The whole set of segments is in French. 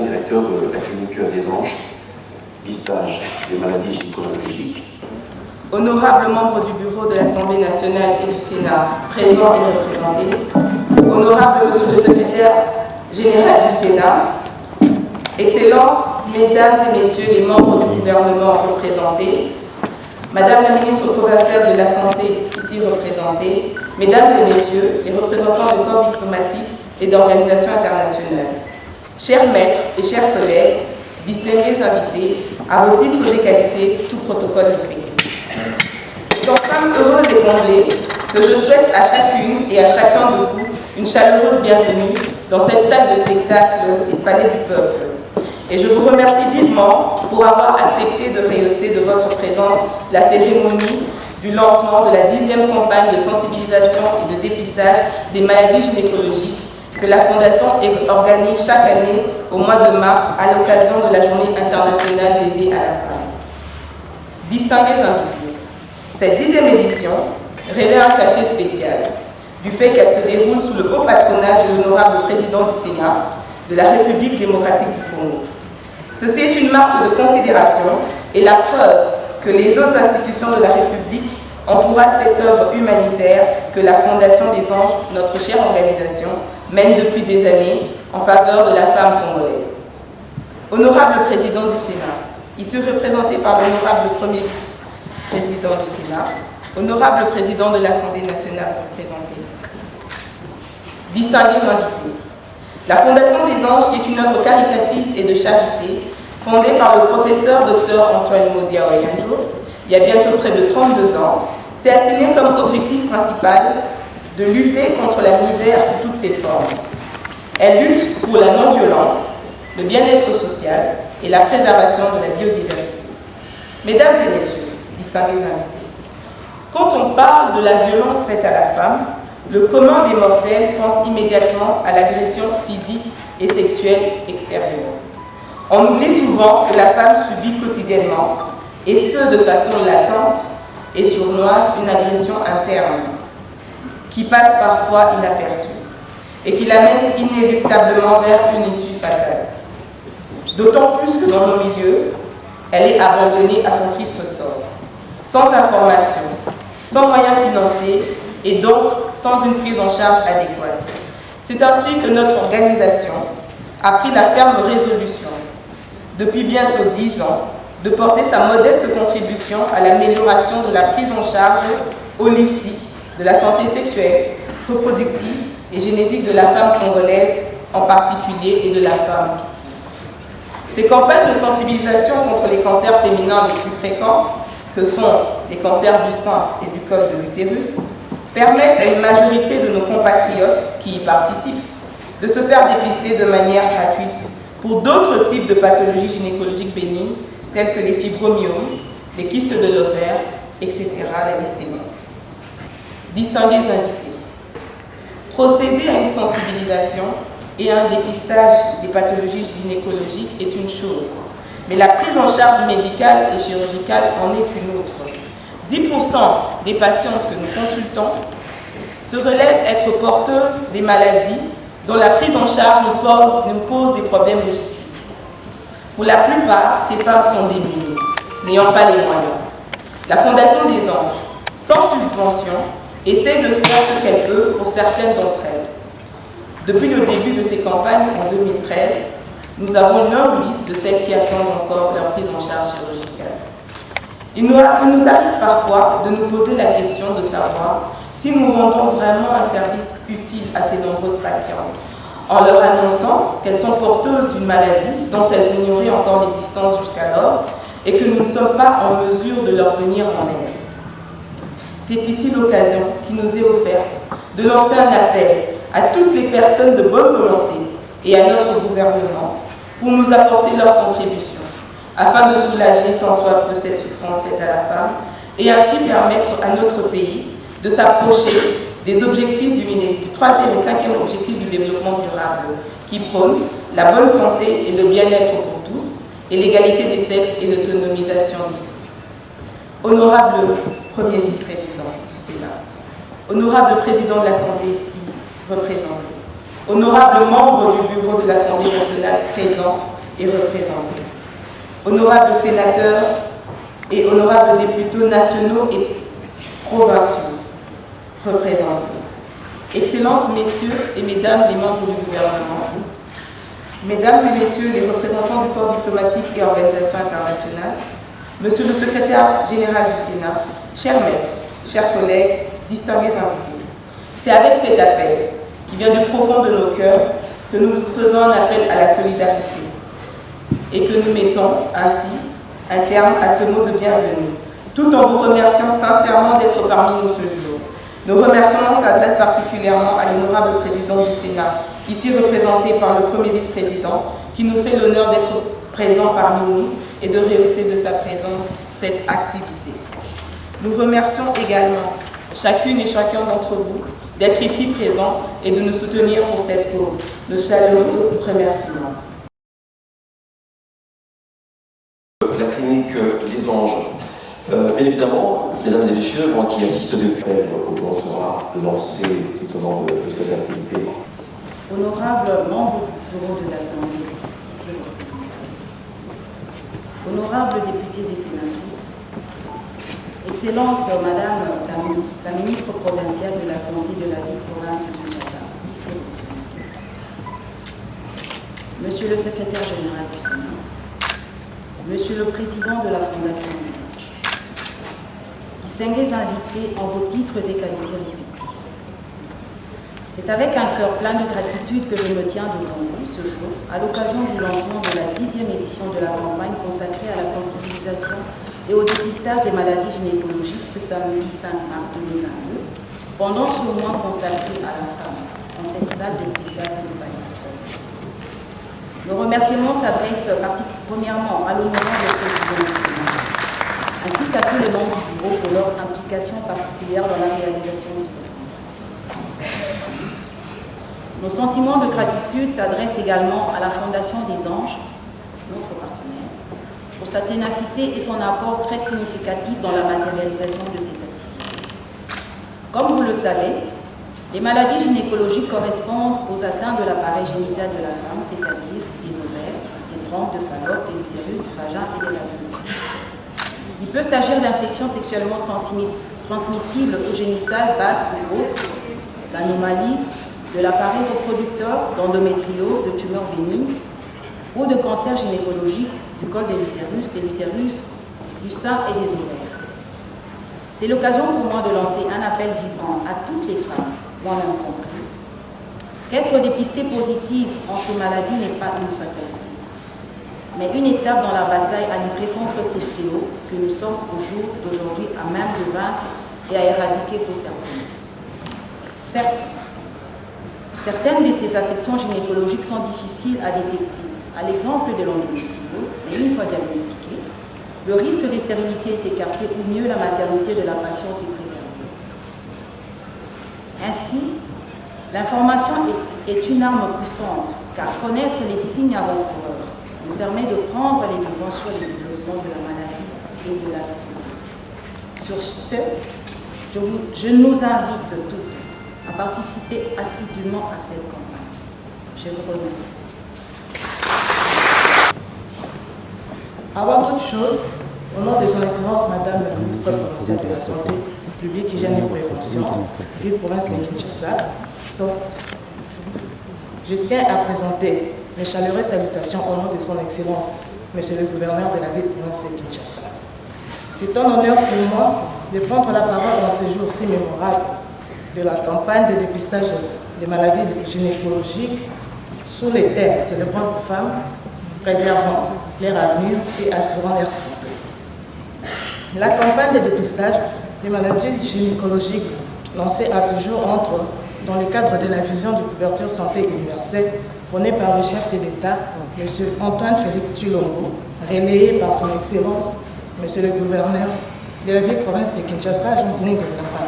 directeur de la clinique Cœur des Anges, listage des maladies gynécologiques. Honorables membres du bureau de l'Assemblée nationale et du Sénat, présents et représentés, honorable monsieur le secrétaire général du Sénat, Excellences, mesdames et messieurs les membres du gouvernement représentés, madame la ministre provinciale de la Santé ici représentée, mesdames et messieurs les représentants de corps diplomatiques et d'organisations internationales, chers maîtres et chers collègues, distingués invités, à vos titres et qualités, tout protocole respecté. C'est en femme heureuse et comblée que je souhaite à chacune et à chacun de vous une chaleureuse bienvenue dans cette salle de spectacle et Palais du Peuple. Et je vous remercie vivement pour avoir accepté de rehausser de votre présence la cérémonie du lancement de la 10e campagne de sensibilisation et de dépistage des maladies gynécologiques que la Fondation organise chaque année au mois de mars à l'occasion de la Journée internationale dédiée à la femme. Distingués invités, cette 10e édition revêt un cachet spécial du fait qu'elle se déroule sous le haut patronage de l'honorable président du Sénat de la République démocratique du Congo. Ceci est une marque de considération et la preuve que les autres institutions de la République encouragent cette œuvre humanitaire que la Fondation des Anges, notre chère organisation, mène depuis des années en faveur de la femme congolaise. Honorable président du Sénat, ici représenté par l'honorable premier vice-président du Sénat, honorable président de l'Assemblée nationale représentée, distingués invités, la Fondation des Anges, qui est une œuvre caritative et de charité, fondée par le professeur Dr Antoine Modia Oyanjo, il y a bientôt près de 32 ans, s'est assignée comme objectif principal de lutter contre la misère sous toutes ses formes. Elle lutte pour la non-violence, le bien-être social et la préservation de la biodiversité. Mesdames et messieurs, distingués invités, quand on parle de la violence faite à la femme, le commun des mortels pense immédiatement à l'agression physique et sexuelle extérieure. On oublie souvent que la femme subit quotidiennement, et ce de façon latente et sournoise, une agression interne qui passe parfois inaperçue et qui l'amène inéluctablement vers une issue fatale. D'autant plus que dans nos milieux, elle est abandonnée à son triste sort, sans information, sans moyens financiers et donc sans une prise en charge adéquate. C'est ainsi que notre organisation a pris la ferme résolution, depuis bientôt 10 ans, de porter sa modeste contribution à l'amélioration de la prise en charge holistique de la santé sexuelle, reproductive et génétique de la femme congolaise en particulier et de la femme. Ces campagnes de sensibilisation contre les cancers féminins les plus fréquents, que sont les cancers du sein et du col de l'utérus, permettent à une majorité de nos compatriotes qui y participent de se faire dépister de manière gratuite pour d'autres types de pathologies gynécologiques bénignes telles que les fibromyoses, les kystes de l'ovaire, etc. La liste est longue. Distingués invités, procéder à une sensibilisation et à un dépistage des pathologies gynécologiques est une chose, mais la prise en charge médicale et chirurgicale en est une autre. 10% des patientes que nous consultons se relèvent être porteuses des maladies dont la prise en charge nous pose des problèmes logistiques. Pour la plupart, ces femmes sont démunies, n'ayant pas les moyens. La Fondation des Anges, sans subvention, essaie de faire ce qu'elle peut pour certaines d'entre elles. Depuis le début de ces campagnes, en 2013, nous avons une longue liste de celles qui attendent encore leur prise en charge chirurgicale. Il nous arrive parfois de nous poser la question de savoir si nous rendons vraiment un service utile à ces nombreuses patientes, en leur annonçant qu'elles sont porteuses d'une maladie dont elles ignoraient encore l'existence jusqu'alors et que nous ne sommes pas en mesure de leur venir en aide. C'est ici l'occasion qui nous est offerte de lancer un appel à toutes les personnes de bonne volonté et à notre gouvernement pour nous apporter leur contribution, afin de soulager tant soit peu cette souffrance faite à la femme et ainsi permettre à notre pays de s'approcher des objectifs du 3e et 5e objectif du développement durable qui prônent la bonne santé et le bien-être pour tous et l'égalité des sexes et l'autonomisation des filles. Honorable premier vice-président du Sénat, honorable président de l'Assemblée ici représenté, honorables membres du bureau de l'Assemblée nationale présents et représentés, honorables sénateurs et honorables députés nationaux et provinciaux représentés, Excellences, Messieurs et Mesdames les membres du gouvernement, Mesdames et Messieurs les représentants du corps diplomatique et organisations internationales, Monsieur le secrétaire général du Sénat, chers maîtres, chers collègues, distingués invités. C'est avec cet appel, qui vient du profond de nos cœurs, que nous faisons un appel à la solidarité et que nous mettons ainsi un terme à ce mot de bienvenue, tout en vous remerciant sincèrement d'être parmi nous ce jour. Nos remerciements s'adressent particulièrement à l'honorable président du Sénat, ici représenté par le premier vice-président, qui nous fait l'honneur d'être présent parmi nous et de rehausser de sa présence cette activité. Nous remercions également chacune et chacun d'entre vous d'être ici présents et de nous soutenir pour cette cause. Nos chaleureux remerciements. La clinique des Anges. Bien évidemment, mesdames et messieurs, moi qui assiste depuis, on sera lancé tout au long de cette activité. Honorables membres du bureau de l'Assemblée, ici représentés, honorables députés et sénatrices, Excellence Madame la ministre provinciale de la Santé de la ville province de Kinshasa, ici représentée, Monsieur le secrétaire général du Sénat, Monsieur le président de la Fondation des Anges, distingués invités en vos titres et qualités respectifs. C'est avec un cœur plein de gratitude que je me tiens devant vous ce jour, à l'occasion du lancement de la 10e édition de la campagne consacrée à la sensibilisation et au dépistage des maladies gynécologiques ce samedi 5 mars 2022, pendant ce mois consacré à la femme, dans cette salle des spectacles de Paris. Nos remerciements s'adressent premièrement à l'honorable président du Sénat, ainsi qu'à tous les membres du bureau pour leur implication particulière dans la réalisation de cette campagne. Nos sentiments de gratitude s'adressent également à la Fondation des Anges, notre partenaire, pour sa ténacité et son apport très significatif dans la matérialisation de cette activité. Comme vous le savez, les maladies gynécologiques correspondent aux atteintes de l'appareil génital de la femme, c'est-à-dire des ovaires, des trompes, de Fallope, de l'utérus, du vagin et de la vulve. Il peut s'agir d'infections sexuellement transmissibles ou génitales basses ou hautes, d'anomalies de l'appareil reproducteur, d'endométriose, de tumeurs bénignes ou de cancer gynécologique du col de l'utérus, du sein et des ovaires. C'est l'occasion pour moi de lancer un appel vibrant à toutes les femmes, moi-même comprise. Qu'être dépistée positive en ces maladies n'est pas une fatalité, mais une étape dans la bataille à livrer contre ces fléaux que nous sommes au jour d'aujourd'hui à même de vaincre et à éradiquer pour certaines. Certes, certaines de ces affections gynécologiques sont difficiles à détecter, à l'exemple de l'endométriose, et une fois diagnostiquée, le risque de stérilité est écarté ou mieux la maternité de la patiente est préservée. Ainsi, l'information est une arme puissante, car connaître les signes avant-coureurs nous permet de prendre les devants sur les développements de la maladie et de la stérilité. Sur ce, je nous invite toutes à participer assidûment à cette campagne. Je vous remercie. Avant toute chose, au nom de son Excellence Madame la ministre provinciale de la Santé publique, Hygiène et Prévention, ville province de Kinshasa, je tiens à présenter mes chaleureuses salutations au nom de son Excellence, Monsieur le gouverneur de la ville province de Kinshasa. C'est un honneur pour moi de prendre la parole en ce jour si mémorable de la campagne de dépistage des maladies gynécologiques sous les thèmes célébrant les femmes, préservant leur avenir et assurant leur santé. La campagne de dépistage des maladies gynécologiques lancée à ce jour entre dans le cadre de la vision de couverture santé universelle prônée par le chef de l'État, M. Antoine Félix Tshilombo, relayé par son Excellence, M. le gouverneur de la ville-province de Kinshasa, Jean-Denis Goulapa.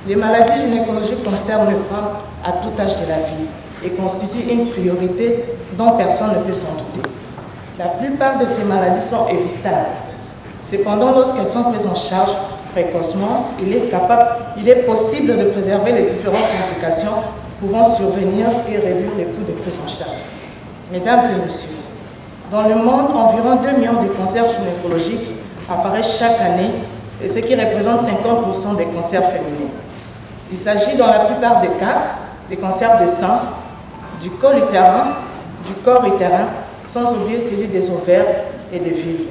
Les maladies gynécologiques concernent les femmes à tout âge de la vie et constituent une priorité dont personne ne peut s'en douter. La plupart de ces maladies sont évitables. Cependant, lorsqu'elles sont prises en charge précocement, il est possible de préserver les différentes complications pouvant survenir et réduire les coûts de prise en charge. Mesdames et messieurs, dans le monde, environ 2 millions de cancers gynécologiques apparaissent chaque année, et ce qui représente 50% des cancers féminins. Il s'agit dans la plupart des cas des cancers de sein, du col utérin, du corps utérin, sans oublier celui des ovaires et des vulves.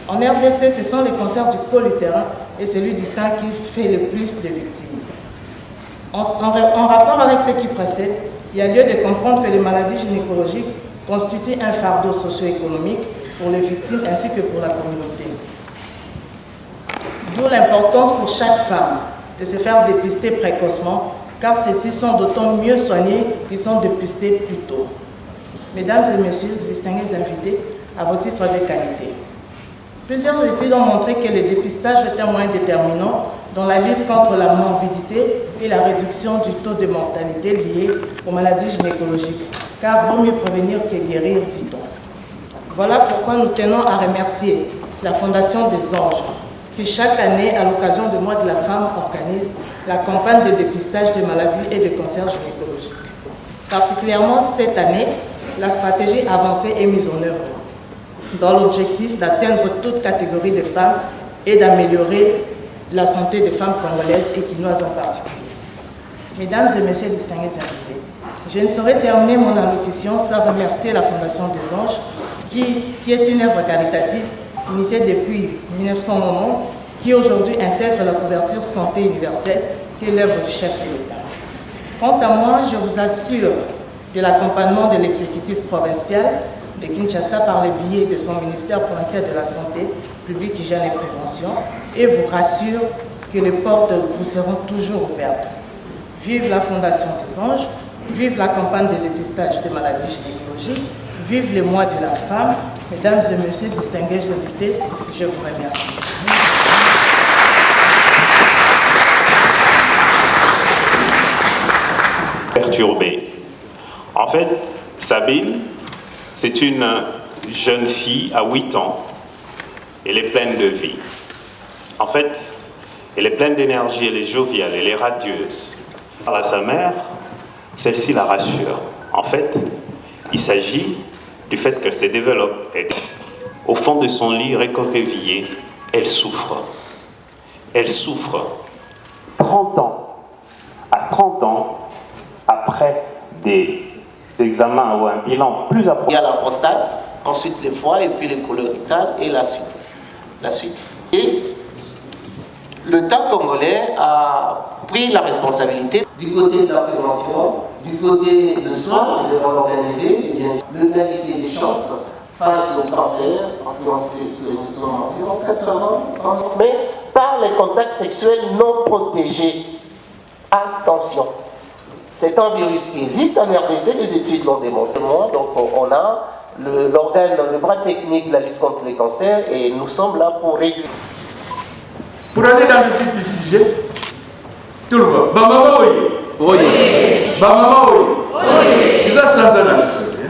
En RDC, ce sont les cancers du col utérin et celui du sein qui fait le plus de victimes. En rapport avec ce qui précède, il y a lieu de comprendre que les maladies gynécologiques constituent un fardeau socio-économique pour les victimes ainsi que pour la communauté. D'où l'importance pour chaque femme de se faire dépister précocement, car ceux-ci sont d'autant mieux soignés qu'ils sont dépistés plus tôt. Mesdames et messieurs, distingués invités, à vos titres et qualités. Plusieurs études ont montré que le dépistage est un moyen déterminant dans la lutte contre la morbidité et la réduction du taux de mortalité lié aux maladies gynécologiques, car vaut mieux prévenir que guérir, dit-on. Voilà pourquoi nous tenons à remercier la Fondation des Anges, qui chaque année, à l'occasion du mois de la femme, organise la campagne de dépistage de maladies et de cancers gynécologiques. Particulièrement cette année, la stratégie avancée est mise en œuvre dans l'objectif d'atteindre toute catégorie de femmes et d'améliorer la santé des femmes congolaises et quinoises en particulier. Mesdames et messieurs distingués invités, je ne saurais terminer mon allocution sans remercier la Fondation des Anges, qui est une œuvre caritative initiée depuis 1990, qui aujourd'hui intègre la couverture santé universelle, qui est l'œuvre du chef de l'État. Quant à moi, je vous assure de l'accompagnement de l'exécutif provincial de Kinshasa par le biais de son ministère provincial de la Santé publique, hygiène et prévention, et vous rassure que les portes vous seront toujours ouvertes. Vive la Fondation des Anges, vive la campagne de dépistage des maladies gynécologiques, vive le mois de la femme. Mesdames et messieurs distingués invités, je vous remercie. Perturbée. En fait, Sabine, c'est une jeune fille à 8 ans. Elle est pleine de vie. En fait, elle est pleine d'énergie, elle est joviale, elle est radieuse. À sa mère, celle-ci la rassure. En fait, il s'agit du fait qu'elle se développe. Et au fond de son lit récoquevillé, elle souffre. Elle souffre. 30 ans. À 30 ans, après des examens ou un bilan plus approfondi. Il y a la prostate, ensuite le foie et puis le colorectal et la suite. Et l'État congolais a pris la responsabilité du côté de la prévention, du côté de soins, de organiser bien sûr l'égalité des chances face au cancer, parce qu'on sait que nous sommes environ 80, 100, mais par les contacts sexuels non protégés. Attention. C'est un virus qui existe en RDC, les études l'ont démontré. Donc on a l'organe, le bras technique de la lutte contre les cancers et nous sommes là pour réduire. Pour aller dans le vif du sujet, tout le monde. Bamama oui. Oui. Bamama oui. Oui. Ça, ça dans le sujet.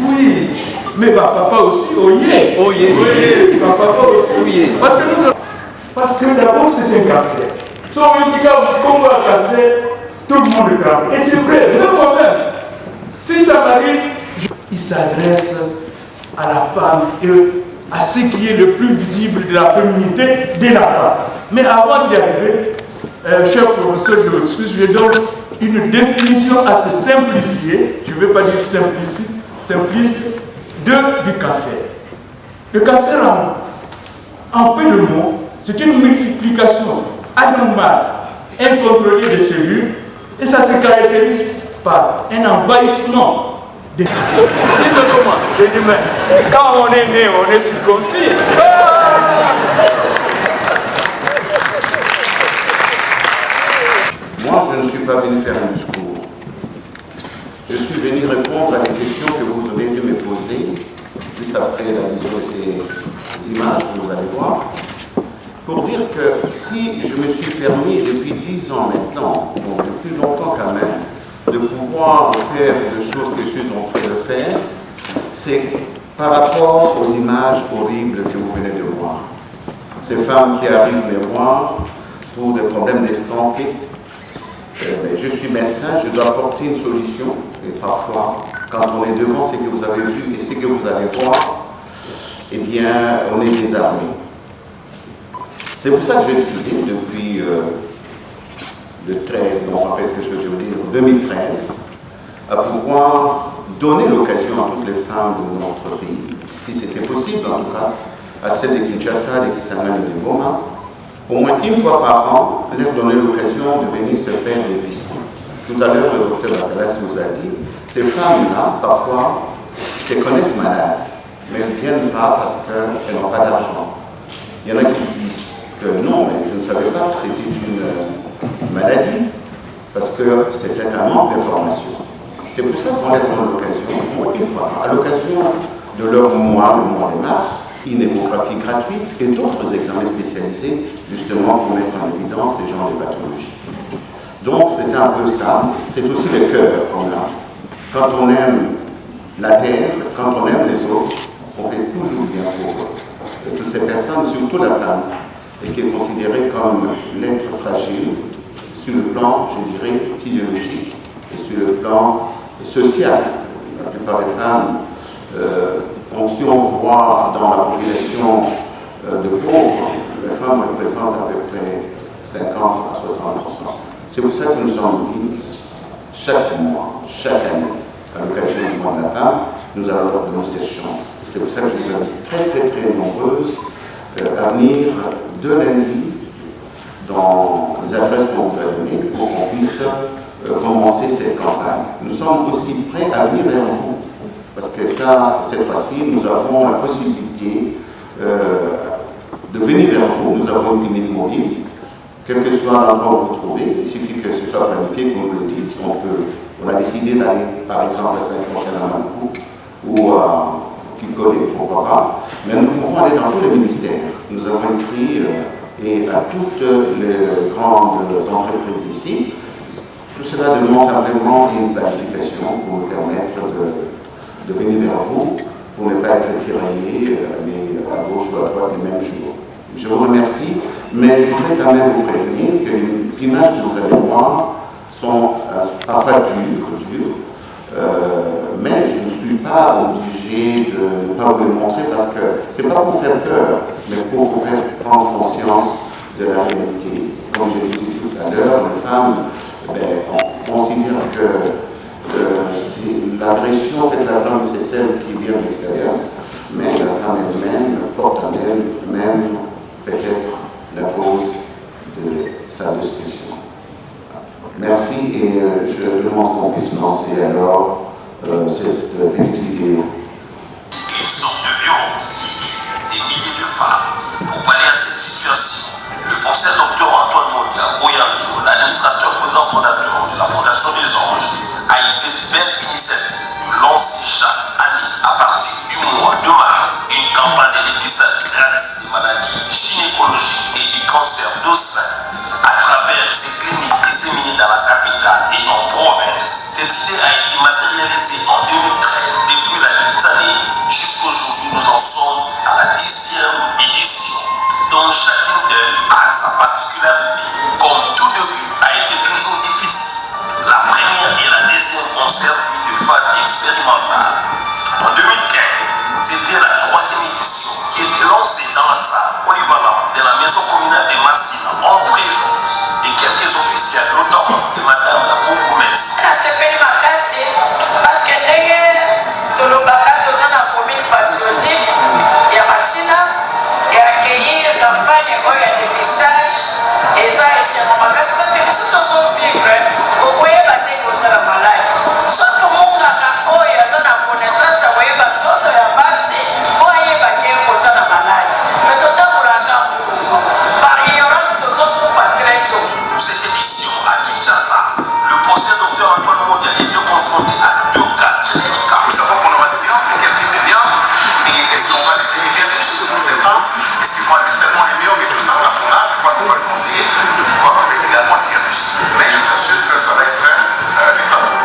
Oui. Mais papa aussi, oui. Oui. Papa aussi, oui. Parce que d'abord, c'est un cancer. Si on dit qu'on va cancer, tout le monde tremble. Et c'est vrai, même moi-même. Si ça m'arrive, il s'adresse à la femme et à ce qui est le plus visible de la féminité de la femme. Mais avant d'y arriver, cher professeur, je m'excuse, je donne une définition assez simplifiée, je ne vais pas dire simpliste, du cancer. Le cancer, en peu de mots, c'est une multiplication anormale, incontrôlée des cellules, et ça se caractérise par un envahissement des... Dites-moi comment. Je dis, mais quand on est né, on est circoncis. Moi, je ne suis pas venu faire un discours. Je suis venu répondre à des questions que vous auriez dû me poser juste après la vision de ces images que vous allez voir. Pour dire que si je me suis permis depuis 10 ans maintenant, donc depuis longtemps quand même, de pouvoir faire des choses que je suis en train de faire, c'est par rapport aux images horribles que vous venez de voir. Ces femmes qui arrivent me voir pour des problèmes de santé, Je suis médecin, je dois apporter une solution. Et parfois, quand on est devant ce que vous avez vu et ce que vous allez voir, eh bien, on est désarmé. C'est pour ça que j'ai décidé, depuis le 13, donc en fait, que je veux dire, 2013, à pouvoir donner l'occasion à toutes les femmes de notre pays, si c'était possible en tout cas, à celles de Kinshasa, de Kisangani et de Goma, au moins une fois par an, leur donner l'occasion de venir se faire dépister. Tout à l'heure, le docteur Batalas nous a dit, ces femmes-là, parfois, se connaissent malades, mais elles ne viennent pas parce qu'elles n'ont pas d'argent. Il y en a qui disent que non, mais je ne savais pas que c'était une maladie, parce que c'était un manque d'information. C'est pour ça qu'on leur donne l'occasion, une fois, à l'occasion de leur mois, le mois de mars, une échographie gratuite et d'autres examens spécialisés, justement pour mettre en évidence ces genres de pathologies. Donc c'est un peu ça, c'est aussi le cœur qu'on a. Quand on aime la terre, quand on aime les autres, on fait toujours bien pour toutes ces personnes, surtout la femme, et qui est considérée comme l'être fragile sur le plan, je dirais, physiologique et sur le plan social. La plupart des femmes, si on voit dans la population de pauvres, les femmes représentent à peu près 50 à 60%. C'est pour ça que nous sommes dit, chaque mois, chaque année, à l'occasion du mois de la femme, nous allons leur donner cette chance. C'est pour ça que je vous invite très très très nombreuses à venir de lundi dans les adresses qu'on vous a données pour qu'on puisse commencer cette campagne. Nous sommes aussi prêts à venir vers vous. Parce que ça, cette fois-ci, nous avons la possibilité de venir vers vous. Nous avons une clinique mobile. Quel que soit l'endroit où vous trouvez, il suffit que ce soit planifié, qu'on nous le dise. On a décidé d'aller, par exemple, la semaine prochaine à Maluku ou à Kikole, pourquoi pas. Mais nous pouvons aller dans tous les ministères. Nous avons écrit et à toutes les grandes entreprises ici. Tout cela demande simplement une planification pour nous permettre de venir vers vous, pour ne pas être tiraillé, mais à gauche ou à droite les mêmes jours. Je vous remercie, mais je voudrais quand même vous prévenir que les images que vous allez voir sont parfois dures, mais je ne suis pas obligé de ne pas vous les montrer parce que ce n'est pas pour faire peur, mais pour vous faire prendre conscience de la réalité. Comme je disais tout à l'heure, les femmes, on considère que l'agression faite à la femme, c'est celle qui vient de l'extérieur, mais la femme elle-même porte en elle-même peut-être la cause de sa destruction. Merci et je demande qu'on puisse lancer alors cette petite vidéo. Une sorte de violence qui tue des milliers de femmes. Pour pallier à cette situation, le professeur Dr Antoine Modia Oyanjo, l'administrateur président fondateur de la Fondation des Anges, a eu cette belle initiative de lancer chaque année, à partir du mois de mars, une campagne de dépistage gratuit des maladies gynécologiques et du cancer du sein à travers ces cliniques disséminées dans la capitale et en province. Cette idée a été matérialisée en 2013. Depuis la dite année jusqu'aujourd'hui, nous en sommes à la 10e édition, dont chacune d'elles a sa particularité. Comme tout début a été toujours difficile, la première et la deuxième ont servi de phase expérimentale. En 2015, c'était la 3e édition qui était lancée dans la salle polyvalente de la maison communale de Massina en présence de quelques officiels, notamment de Madame la bourgmestre. Parce que dans la commune patriotique, il y a Massina et accueillir la campagne où il y a dépistage et ça c'est un magasin parce que nous sommes vivre au moyen de la maladie. Sauf que mon gars, oh il y a une connaissance, il y a une autre base, oh il y a une maladie. Mais tout à par ignorance, nous sommes très tôt. Pour cette édition à Kinshasa, le professeur Dr Antoine Modia était confronté à 2 cas très délicats. Nous savons qu'on aura des biens, mais quel type de biens? Et est-ce qu'on va les éviter tous? On ne sait pas. Est-ce qu'il faut enlever seulement les murs et tout ça? À son âge, je crois qu'on va le conseiller de pouvoir enlever également les virus. Mais je vous assure que ça va être du travail.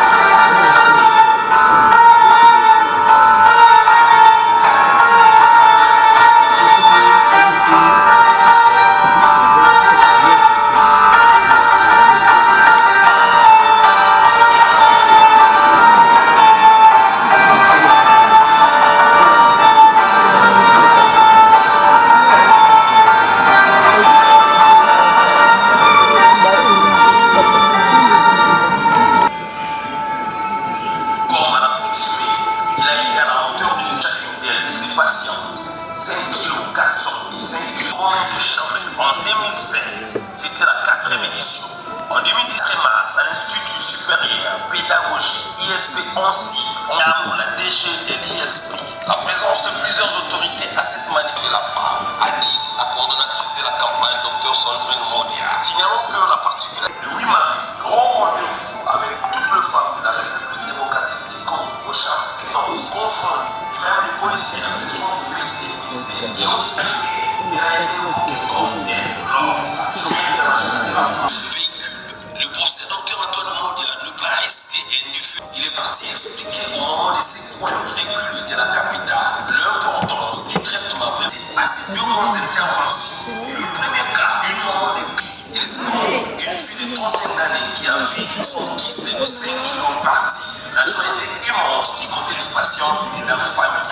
en 2016, c'était la 4e édition. En 2010 mars, à l'Institut supérieur pédagogie ISP ONCI, on a la DG de l'ISP. La présence de plusieurs autorités à cette manif de la femme a dit la coordonnatrice de la campagne, Dr Sandrine Modia. Signalons que la particularité du 8 mars, grand rendez-vous avec toutes les femmes de la République démocratique du Congo, au champ, confondus, et même les policiers se sont fait dévisser et aussi il a été évoqué comme l'homme, le professeur Dr Antoine Modia ne peut rester indifférent. Il est parti expliquer au moment de ces coins reculés de la capitale l'importance du traitement à ces 2 grandes interventions. Le premier cas, une maman de il se trouve une fille de 30 d'années qui a vu son kyste de 5 kilos parti. La joie était immense du côté des patientes et de leur famille.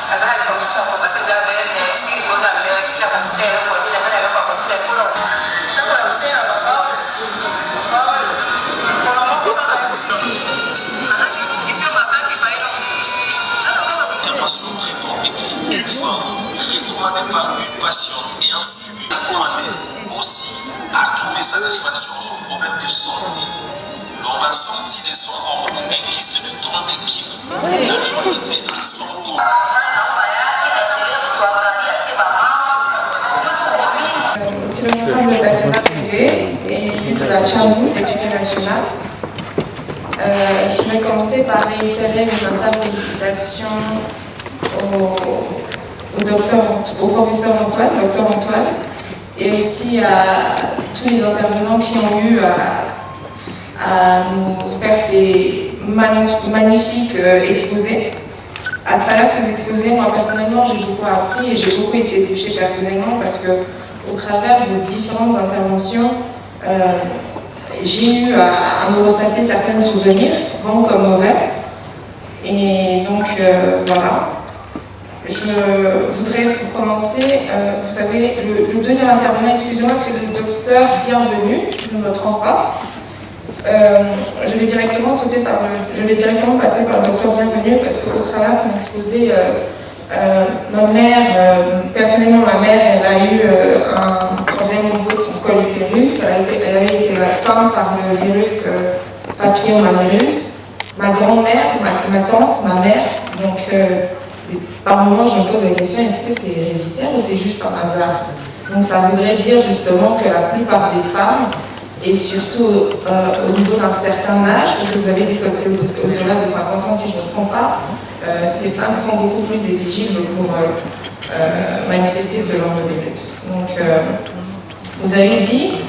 Intervention très compliquée. Une femme recommandée par une patiente ayant subi recommandée aussi à trouver satisfaction à son problème de santé. Lors de la sortie de son ventre, un kyste de 32 kilos. La journée était à son temps. C'est l'honorable Bassina Privé et de la Tchamou, députée nationale. Je vais commencer par réitérer mes sincères félicitations au professeur Antoine, docteur Antoine, et aussi à tous les intervenants qui ont eu à nous faire ces magnifiques exposés. À travers ces exposés, moi personnellement, j'ai beaucoup appris et j'ai beaucoup été touchée personnellement parce que au travers de différentes interventions, j'ai eu à me ressasser certains souvenirs, bons comme mauvais. Et donc, voilà. Je voudrais, pour commencer, vous savez, le deuxième intervenant, excusez-moi, c'est le docteur Bienvenu, je ne me trompe pas. Je vais directement passer par le docteur Bienvenu parce qu'au travers de son exposé, ma mère, personnellement, ma mère, elle a eu un problème au niveau de son col utérus. Elle avait été atteinte par le virus papillomavirus. Ma grand-mère, ma tante, ma mère, donc par moments je me pose la question, est-ce que c'est héréditaire ou c'est juste un hasard? Donc ça voudrait dire justement que la plupart des femmes, et surtout au niveau d'un certain âge, parce que vous avez dit que c'est au-delà de 50 ans si je ne me trompe pas, ces femmes sont beaucoup plus éligibles pour manifester ce genre de virus. Donc, vous avez dit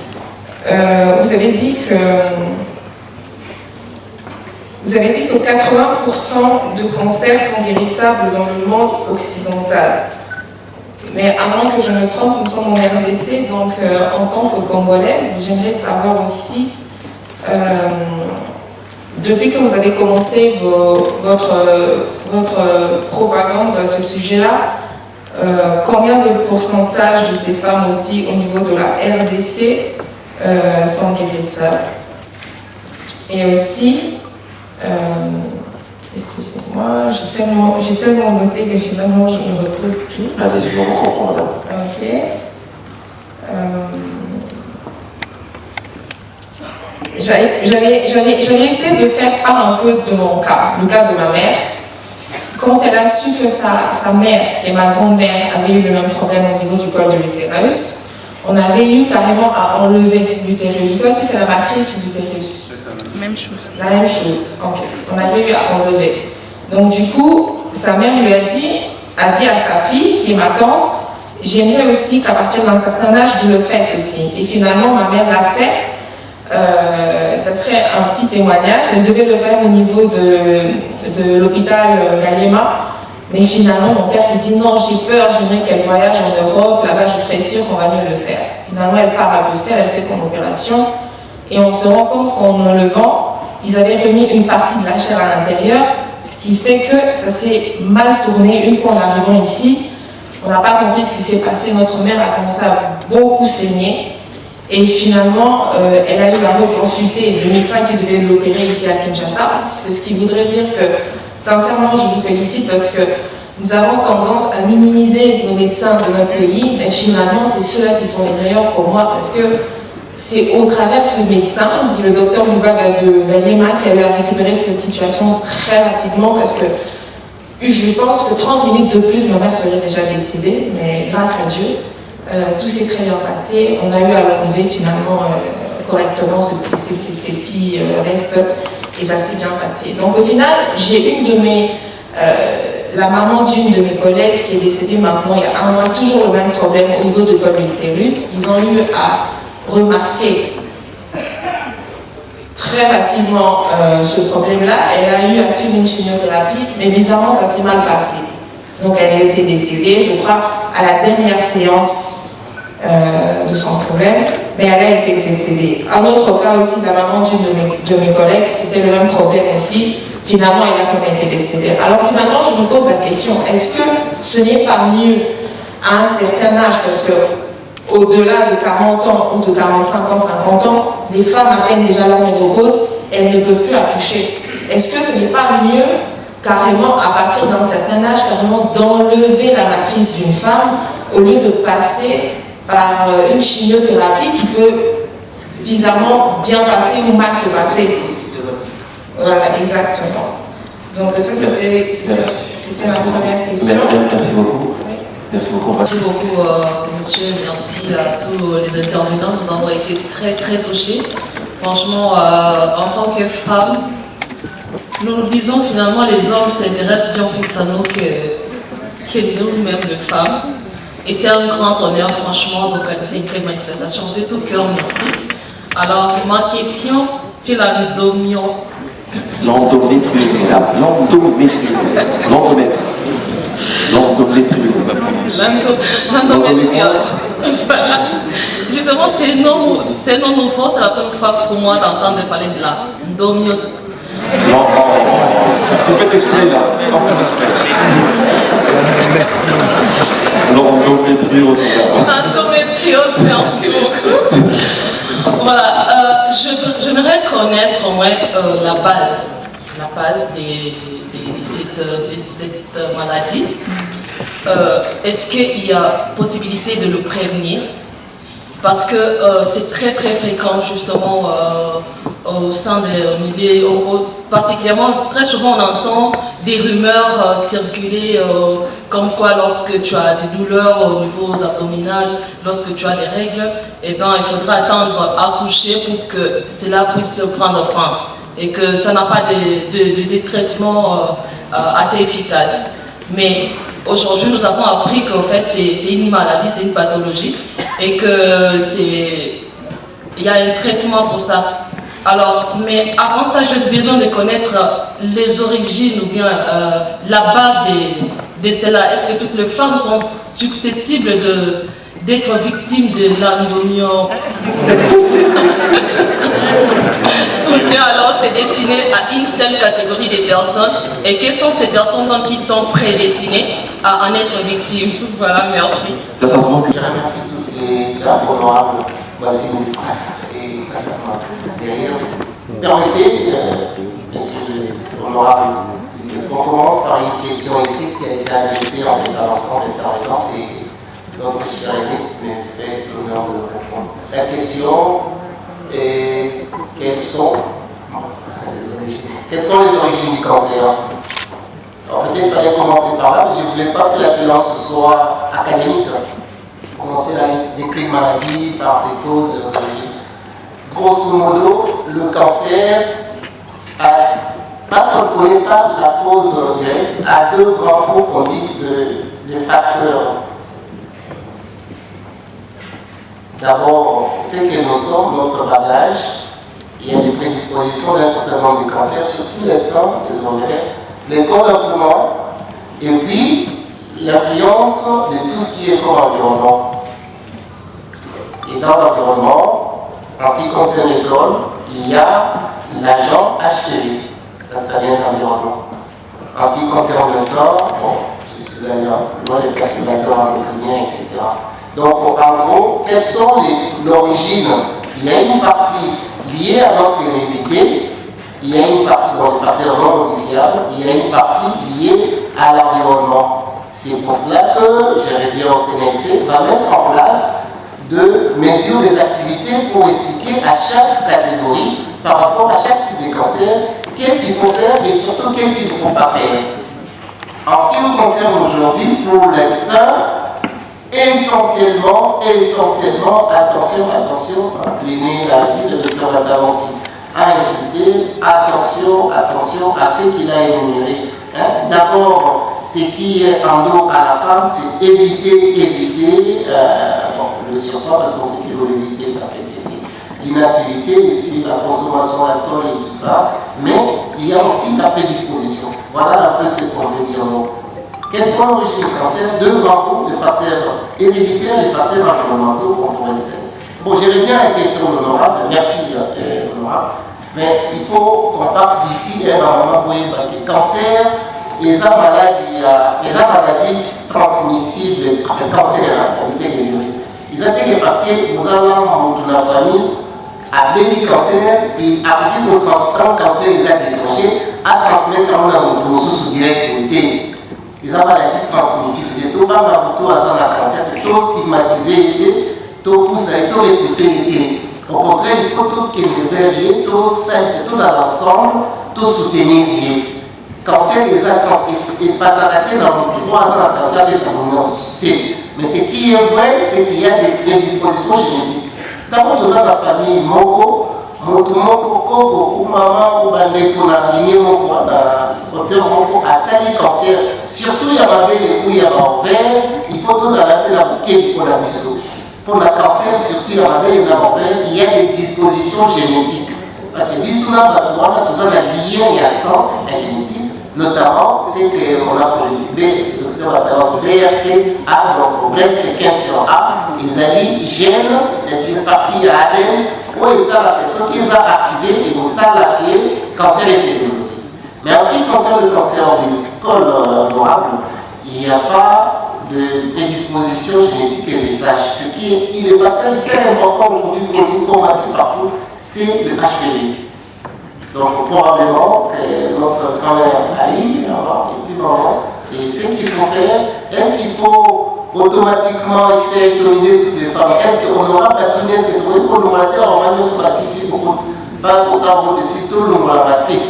que 80% de cancers sont guérissables dans le monde occidental. Mais avant que je me trompe, nous sommes en RDC, donc en tant que Congolaise, j'aimerais savoir aussi, depuis que vous avez commencé votre propagande à ce sujet-là, combien de pourcentage de ces femmes aussi au niveau de la RDC sont guérissables? Et aussi, excusez-moi, j'ai tellement noté que finalement je ne me retrouve plus. Allez-y, on vous comprend, madame. Ok. J'avais essayé de faire part un peu de mon cas, le cas de ma mère. Quand elle a su que sa mère, qui est ma grand-mère, avait eu le même problème au niveau du col de l'utérus, on avait eu carrément à enlever l'utérus. Je ne sais pas si c'est la matrice ou l'utérus. Même chose. La même chose, ok. On avait eu à enlever. Donc du coup, sa mère lui a dit à sa fille, qui est ma tante, j'aimerais aussi qu'à partir d'un certain âge, vous le faites aussi. Et finalement, ma mère l'a fait. Ça serait un petit témoignage. Elle devait le faire au niveau de l'hôpital Galema. Mais finalement, mon père lui dit non, j'ai peur, j'aimerais qu'elle voyage en Europe. Là-bas, je serais sûre qu'on va mieux le faire. Finalement, elle part à Bruxelles, elle fait son opération. Et on se rend compte qu'en enlevant, ils avaient remis une partie de la chair à l'intérieur, ce qui fait que ça s'est mal tourné. Une fois en arrivant ici, on n'a pas compris ce qui s'est passé. Notre mère a commencé à beaucoup saigner. Et finalement, elle a eu à reconsulter le médecin qui devait l'opérer ici à Kinshasa. C'est ce qui voudrait dire que, sincèrement, je vous félicite parce que nous avons tendance à minimiser nos médecins de notre pays, mais finalement, c'est ceux-là qui sont les meilleurs pour moi, parce que c'est au travers de ce médecin, le docteur Moubaga de Galema, qui a eu à récupérer cette situation très rapidement, parce que je pense que 30 minutes de plus, ma mère serait déjà décédée, mais grâce à Dieu, tout s'est très bien passé. On a eu à l'enlever finalement correctement ces petits restes, et ça s'est bien passé. Donc au final, j'ai la maman d'une de mes collègues qui est décédée maintenant il y a 1 mois, toujours le même problème au niveau du col de l'utérus. Ils ont eu à remarquer très facilement ce problème-là. Elle a eu à suivre une chimiothérapie, mais bizarrement ça s'est mal passé. Donc elle a été décédée, je crois, à la dernière séance de son problème, mais elle a été décédée. Un autre cas aussi, la maman d'une de mes collègues, c'était le même problème aussi. Finalement, elle a quand même été décédée. Alors finalement, je me pose la question, est-ce que ce n'est pas mieux à un certain âge, parce que au-delà de 40 ans ou de 45 ans, 50 ans, les femmes atteignent déjà leur ménopause, elles ne peuvent plus accoucher. Est-ce que ce n'est pas mieux, carrément, à partir d'un certain âge, carrément d'enlever la matrice d'une femme, au lieu de passer par une chimiothérapie qui peut bizarrement bien passer ou mal se passer? Voilà, exactement. Donc ça, c'était ma première question. Merci beaucoup. Merci beaucoup. Merci beaucoup, monsieur. Merci à tous les intervenants. Nous avons été très, très touchés. Franchement, en tant que femmes, nous nous disons finalement les hommes s'intéressent bien plus à nous que nous-mêmes, les femmes. Et c'est un grand honneur, franchement, d'organiser une telle manifestation. De tout cœur, merci. Alors, ma question, c'est la l'endométriose, madame. L'endométriose. Voilà. Justement, c'est un nom nouveau, c'est la première fois pour moi d'entendre parler de l'endométriose. Non, vous faites exprès là. L'endométriose. L'endométriose, merci beaucoup. Voilà, j'aimerais connaître au moins la base de cette maladie. Est-ce qu'il y a possibilité de le prévenir? Parce que c'est très très fréquent justement au sein des milieux, particulièrement très souvent on entend des rumeurs circuler comme quoi lorsque tu as des douleurs au niveau abdominal, lorsque tu as des règles, eh ben, il faudra attendre à accoucher pour que cela puisse prendre fin et que ça n'a pas de traitement assez efficace. Mais aujourd'hui, nous avons appris qu'en fait, c'est une maladie, c'est une pathologie et qu'il y a un traitement pour ça. Alors, mais avant ça, j'ai besoin de connaître les origines ou bien la base de cela. Est-ce que toutes les femmes sont susceptibles d'être victimes de l'endométriose? Ou bien alors c'est destiné à une seule catégorie de personnes? Et quelles sont ces personnes donc qui sont prédestinées à en être victimes? Voilà, merci. Je remercie toutes les dames honorables, voici une pratique et derrière. Permettez, monsieur l'honorable, on commence par une question écrite qui a été adressée en fait à l'ensemble des intervenants et notre cher Eric me fait l'honneur de répondre. La question est quelles sont les origines du cancer? Alors peut-être qu'il fallait commencer par là, mais je ne voulais pas que la séance soit académique. Commencer à décrire une maladie par ses causes et ses origines. Grosso modo, le cancer, parce qu'on ne connaît pas la cause directe, a deux grands groupes, on dit, de facteurs. D'abord, ce que nous sommes, notre bagage, il y a des prédispositions d'un certain nombre de cancers, surtout les seins, les ovaires, les corps et poumons, et puis l'influence de tout ce qui est corps environnement. Et dans l'environnement, en ce qui concerne l'école, il y a l'agent HPV, parce que ça vient de l'environnement. En ce qui concerne le sang, bon, je suis allé loin des perturbateurs endocriniens, etc. Donc, en gros, quelles sont l'origine? Il y a une partie liée à notre hérédité, il y a une partie dans les facteurs non modifiables, il y a une partie liée à l'environnement. C'est pour cela que, je reviens au CNLC, va mettre en place de mesures, des activités pour expliquer à chaque catégorie, par rapport à chaque type de cancer, qu'est-ce qu'il faut faire et surtout qu'est-ce qu'il ne faut pas faire. En ce qui nous concerne aujourd'hui, pour les seins, essentiellement, attention, l'aîné l'a dit, le docteur Atalansi a insisté, attention à ce qu'il a énuméré. D'abord, ce qui est en dos à la femme, c'est éviter le surpoids, parce qu'on sait que l'obésité, ça fait ceci. L'inactivité, ici, la consommation d'alcool et tout ça, mais il y a aussi la prédisposition. Voilà un peu ce qu'on veut dire. Quelles sont l'origine du cancer? Deux grands groupes de facteurs héréditaires et facteurs environnementaux qu'on pourrait déterminer. Bon, je reviens à la question honorable. Merci, honorable. Mais il faut qu'on parte d'ici, normalement, pour évacuer. Cancer, les maladies transmissibles, le cancer, on dit que les virus. Ils ont dit que parce que nous avons dans la famille, a béni cancer et a pris le cancer, ils ont déclenché, à transmettre dans le sous direct. Ils ont maladie transmissible. Tout pas mal pour la cancer, tout stigmatisé, tout poussé, tout repoussé. Au contraire, il faut tout qu'il y tout c'est tout à l'ensemble, tout soutenir. Cancer, il passe à attaquer dans 3 ans à cancer avec sa monomicité. Mais ce qui est vrai, c'est qu'il y a des prédispositions génétiques. D'abord, nous avons la famille Moko, Moko, ou maman, ou bandeko, na lignée Moko, na auteur Moko, a sali cancer. Surtout, il y a ma belle où il y a ma ovaire, il faut tous adapter la bouquet pour la bisco. Pour le cancer, surtout, il y a ma belle et la ovaire, il y a des dispositions génétiques. Parce que bissouna, tout ça, il y a un sang, la génétique. Notamment, c'est qu'on a pour le docteur Atalansi BRC A, donc breast et 15 sur A, ils allaient gène, c'est-à-dire partie à ADN, où ils ont la personne qu'ils ont activé et nous savons la cancer et cellulite. Mais en ce qui concerne le cancer du col honorable, il n'y a pas de prédisposition génétique que je sache. Ce qui est le facteur hyper important aujourd'hui pour nous combattre partout, c'est le HPV. Donc probablement notre grand-mère a eu, et puis maman, et ce qu'il faut faire, est-ce qu'il faut automatiquement extérioriser toutes les femmes? Est-ce qu'on aura pas tout est-ce que tout le monde va nous soit ici pas pour savoir de tout le monde la matrice?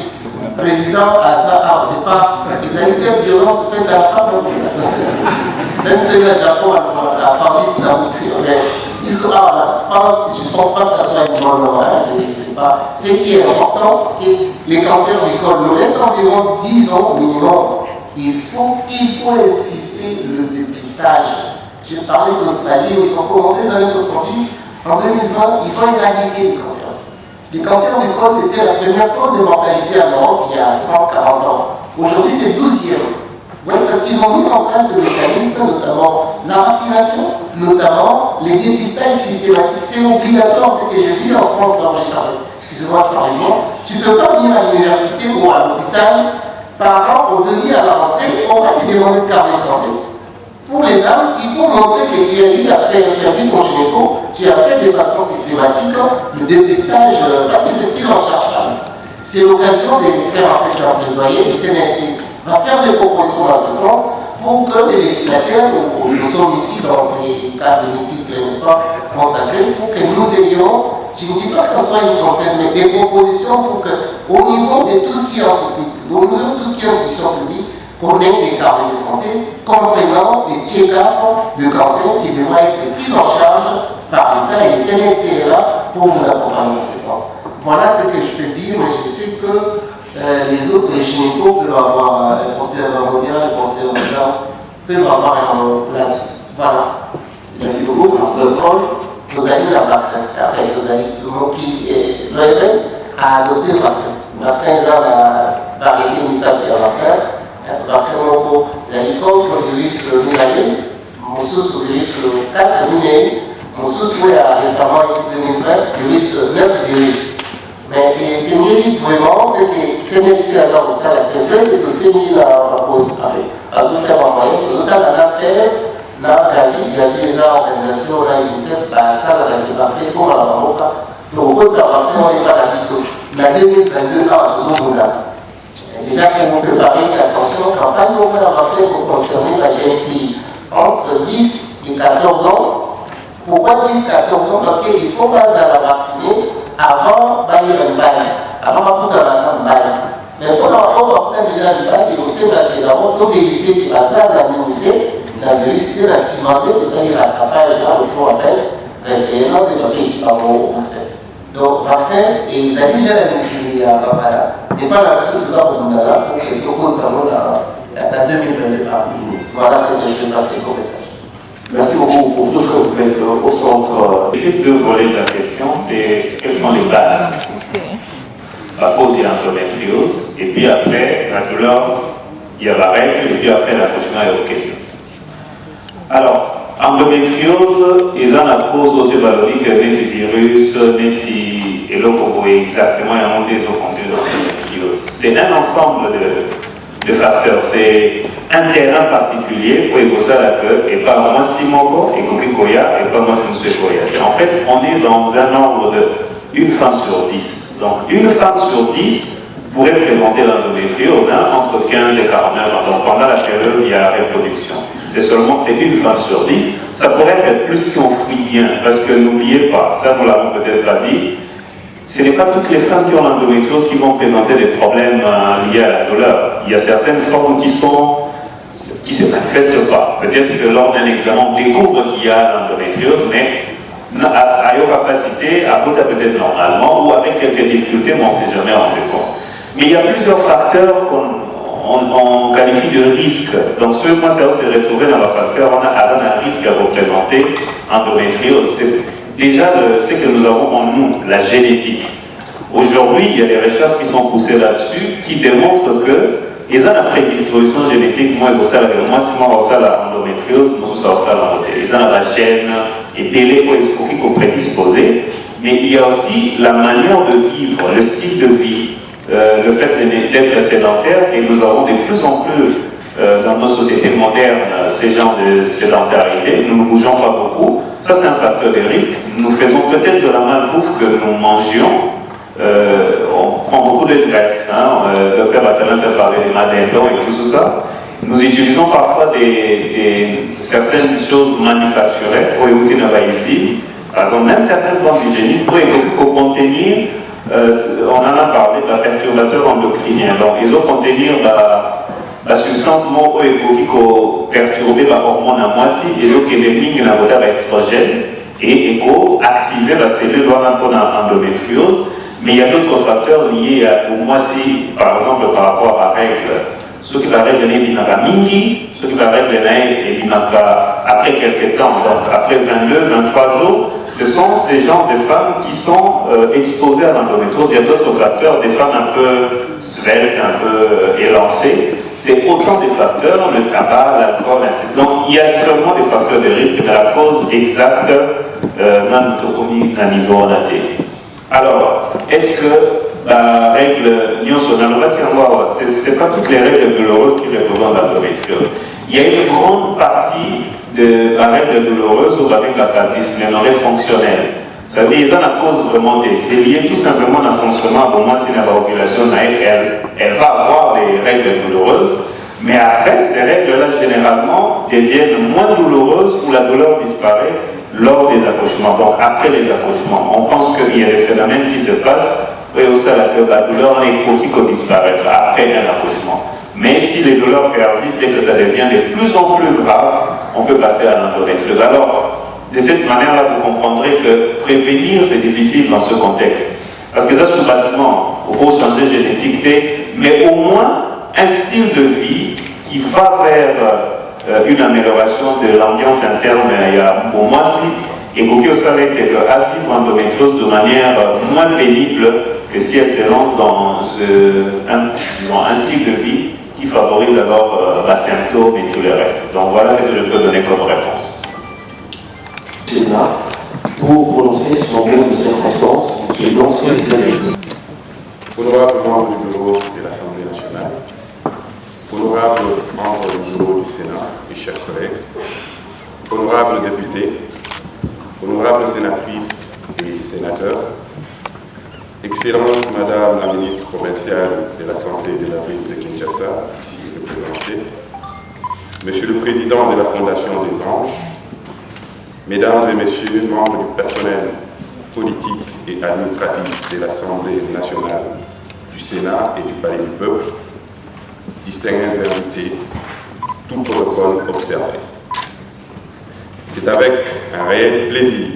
Président Asa, c'est pas les années violence faites à la femme, même si le Japon a parlé de la voiture, mais je ne pense pas que ça soit une bonne norme. C'est pas ce qui est important, parce que les cancers du col nous laissent environ 10 ans minimum. Il faut insister le dépistage. J'ai parlé d'Australie où ils ont commencé dans les années 70. En 2020, ils ont éradiqué les cancers. Les cancers du col, c'était la première cause de mortalité en Europe il y a 30-40 ans. Aujourd'hui, c'est 12e. Oui, parce qu'ils ont mis en place des mécanismes, notamment la vaccination, notamment les dépistages systématiques. C'est obligatoire, c'est que j'ai vu en France, là où j'ai parlé. Excusez-moi de parler de moi. Tu ne peux pas venir à l'université ou à l'hôpital, par an, au début à la rentrée, on va te demander de carnet de santé. Pour les dames, il faut montrer que tu as eu à faire, tu as vu ton gynéco, tu as fait de façon systématique le dépistage, parce que c'est pris en charge par nous. C'est l'occasion de faire un peu de plaidoyer, le CNLC va faire des propositions dans ce sens pour que les législateurs, nous sommes ici dans ces cas d'hémicycle, n'est-ce pas, consacrés, pour que nous ayons, je ne dis pas que ce soit une contrainte, mais des propositions pour qu'au niveau de tout ce qui est entreprise, au niveau de tout ce qui est institution publique, qu'on ait des carnets de santé comprenant les check-up de cancer qui devront être pris en charge par l'État et le CNLC est là pour vous accompagner dans ce sens. Voilà ce que je peux dire, mais je sais que les autres gynécos peuvent avoir les conseils mondial, les conseils mondial peuvent avoir un là-dessus. Voilà. Merci beaucoup. Vous avez la vaccin. Après, vous avez tout le monde qui est l'OMS a adopté le vaccin. Le vaccin, ils ont la variété mystère de vaccin. Le vaccin, vous avez contre le virus milanien, mon sous le virus 4 miné, mon sous récemment ici 2020, virus 9 virus. Mais c'est mieux vraiment, c'est que c'est même si la dame ça, c'est vrai que tout c'est mis la cause avec. Parce que c'est un moyen, tout ça, la PF, la Gavi, les organisations, la UNICEF, ça, la vaccin, comme la Maroca. Donc, au bout de sa vaccin, on n'est pas dans le discours. La 2022, là, nous avons là. déjà pour vous préparer, attention, campagne aurait avancé pour concerner la jeune fille entre 10 et 14 ans. Pourquoi 10-14 ans? Parce qu'il faut pas la vacciner avant d'aller en bail, avant de faire un bail. Mais pour rapport à déjà le bail, il faut d'abord vérifier que la salle de l'immunité, la virus, la cimenté, vous avez l'attrapage là, le pour appel, 21 ans de papier ici par rapport au vaccin. Donc, vaccin, et ils ont déjà qui à Kampala, et pas la chose que nous avons là, pour que tout le monde s'en va à 2022. Voilà ce que je vais passer comme message. Merci beaucoup pour tout ce que vous faites au centre. Les deux volets de la question, c'est quelles sont les bases à cause de l'endométriose, et puis après, la douleur, il y a la règle, et puis après, l'accouchement est OK. Alors, endométriose, ils ont la cause autovalorique, des virus, des eloko, exactement, il y a un des endométriose. C'est un ensemble de facteurs. C'est un terrain particulier où il faut savoir que, et pas moi si moko, et Koya, et pas moi si monsieur Koya. En fait, on est dans un ordre de 1 femme sur 10. Donc, 1 femme sur 10 pourrait présenter l'endométriose entre 15 et 49 ans. Donc, pendant la période, il y a reproduction. C'est seulement c'est 1 femme sur 10. Ça pourrait être plus si on fouille bien, parce que n'oubliez pas, ça nous l'avons peut-être pas dit, ce n'est pas toutes les femmes qui ont l'endométriose qui vont présenter des problèmes liés à la douleur. Il y a certaines formes qui se manifestent pas. Peut-être que lors d'un examen, on découvre qu'il y a l'endométriose, mais à your capacité, à bout peut-être normalement, ou avec quelques difficultés, mais on ne s'est jamais rendu compte. Mais il y a plusieurs facteurs qu'on qualifie de risque. Donc, ce que moi, ça va se retrouver dans le facteur, on a un risque à représenter endométriose. Déjà, ce que nous avons en nous, la génétique. Aujourd'hui, il y a des recherches qui sont poussées là-dessus qui démontrent que ils ont la prédisposition génétique, moi, si moi, ça la endométriose, moi, ça la ils ont la gène et délai qui sont prédisposés. Mais il y a aussi la manière de vivre, le style de vie, le fait d'être sédentaire, et nous avons de plus en plus dans nos sociétés modernes ces genres de sédentarité. Nous ne bougeons pas beaucoup. Ça, c'est un facteur de risque. Nous faisons peut-être de la malbouffe que nous mangions. On prend beaucoup de graisse. Dr. Batanas a parlé des madindons et tout ça. Nous utilisons parfois certaines choses manufacturées. Ici, par exemple, même certaines plantes hygiéniques pour contenir, on en a parlé, de perturbateurs endocriniens. Donc, ils vont contenir la substance qui perturbe la hormone à moitié, ils ont des estrogène et activer la cellule pour l'endométriose. Mais il y a d'autres facteurs liés au moitié, par exemple par rapport à la règle. Ce qui la règle est binaka mingi, ce qui la règle est binaka après quelques temps, donc après 22-23 jours. Ce sont ces genres de femmes qui sont exposées à l'endométriose. Il y a d'autres facteurs, des femmes un peu sveltes, un peu élancées. C'est autant des facteurs, le tabac, l'alcool, ainsi de suite. Donc il y a seulement des facteurs de risque, mais la cause exacte, même à niveau naté. Alors, est-ce que la règle c'est pas toutes les règles douloureuses qui représentent l'endométriose. Il y a une grande partie de la règle douloureuse ou avec la dysménorrhée fonctionnelle. Ça veut dire qu'ils ont la cause vraiment c'est lié tout simplement à un fonctionnement. Pour moi, si la ovulation, elle va avoir des règles douloureuses, mais après, ces règles-là, généralement, deviennent moins douloureuses ou la douleur disparaît lors des accouchements, donc après les accouchements. On pense qu'il y a des phénomènes qui se passent, et aussi que la douleur qui disparaîtra après un accouchement. Mais si les douleurs persistent et que ça devient de plus en plus grave, on peut passer à l'endométriose. Alors, de cette manière-là, vous comprendrez que prévenir, c'est difficile dans ce contexte. Parce que ça, sous-bassement, il faut changer génétique, mais au moins un style de vie qui va vers une amélioration de l'ambiance interne, il y a au moins si, et qu'au savait à vivre l'endométriose de manière moins pénible que si elle se lance dans un style de vie qui favorise alors la symptôme et tout le reste. Donc voilà ce que je peux donner comme réponse. Sénat pour prononcer son mot de circonstance et lancer ses analyses. Honorable membre du bureau de l'Assemblée nationale, honorable membre du bureau du Sénat, mes chers collègues, honorables députés, honorables sénatrices et sénateurs, Excellence Madame la ministre provinciale de la Santé et de la ville de Kinshasa, ici représentée, Monsieur le Président de la Fondation des Anges, Mesdames et Messieurs, membres du personnel politique et administratif de l'Assemblée nationale, du Sénat et du Palais du Peuple, distingués invités, tout protocole observé. C'est avec un réel plaisir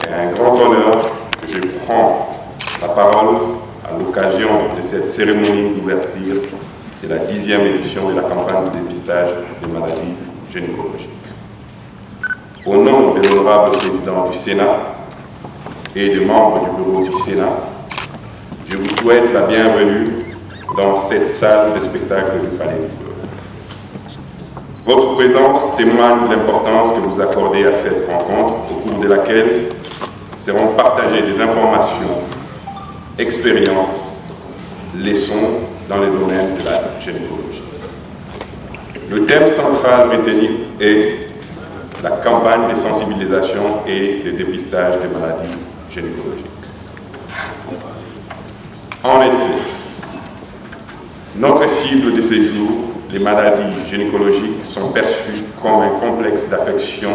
et un grand honneur que je prends la parole à l'occasion de cette cérémonie d'ouverture de la 10e édition de la campagne de dépistage des maladies gynécologiques. Au nom de l'honorable président du Sénat et des membres du bureau du Sénat, je vous souhaite la bienvenue dans cette salle de spectacle du Palais du Peuple. Votre présence témoigne de l'importance que vous accordez à cette rencontre, au cours de laquelle seront partagées des informations, expériences, leçons dans les domaines de la gynécologie. Le thème central retenu est la campagne de sensibilisation et de dépistage des maladies gynécologiques. En effet, notre cible de ces jours, les maladies gynécologiques, sont perçues comme un complexe d'affection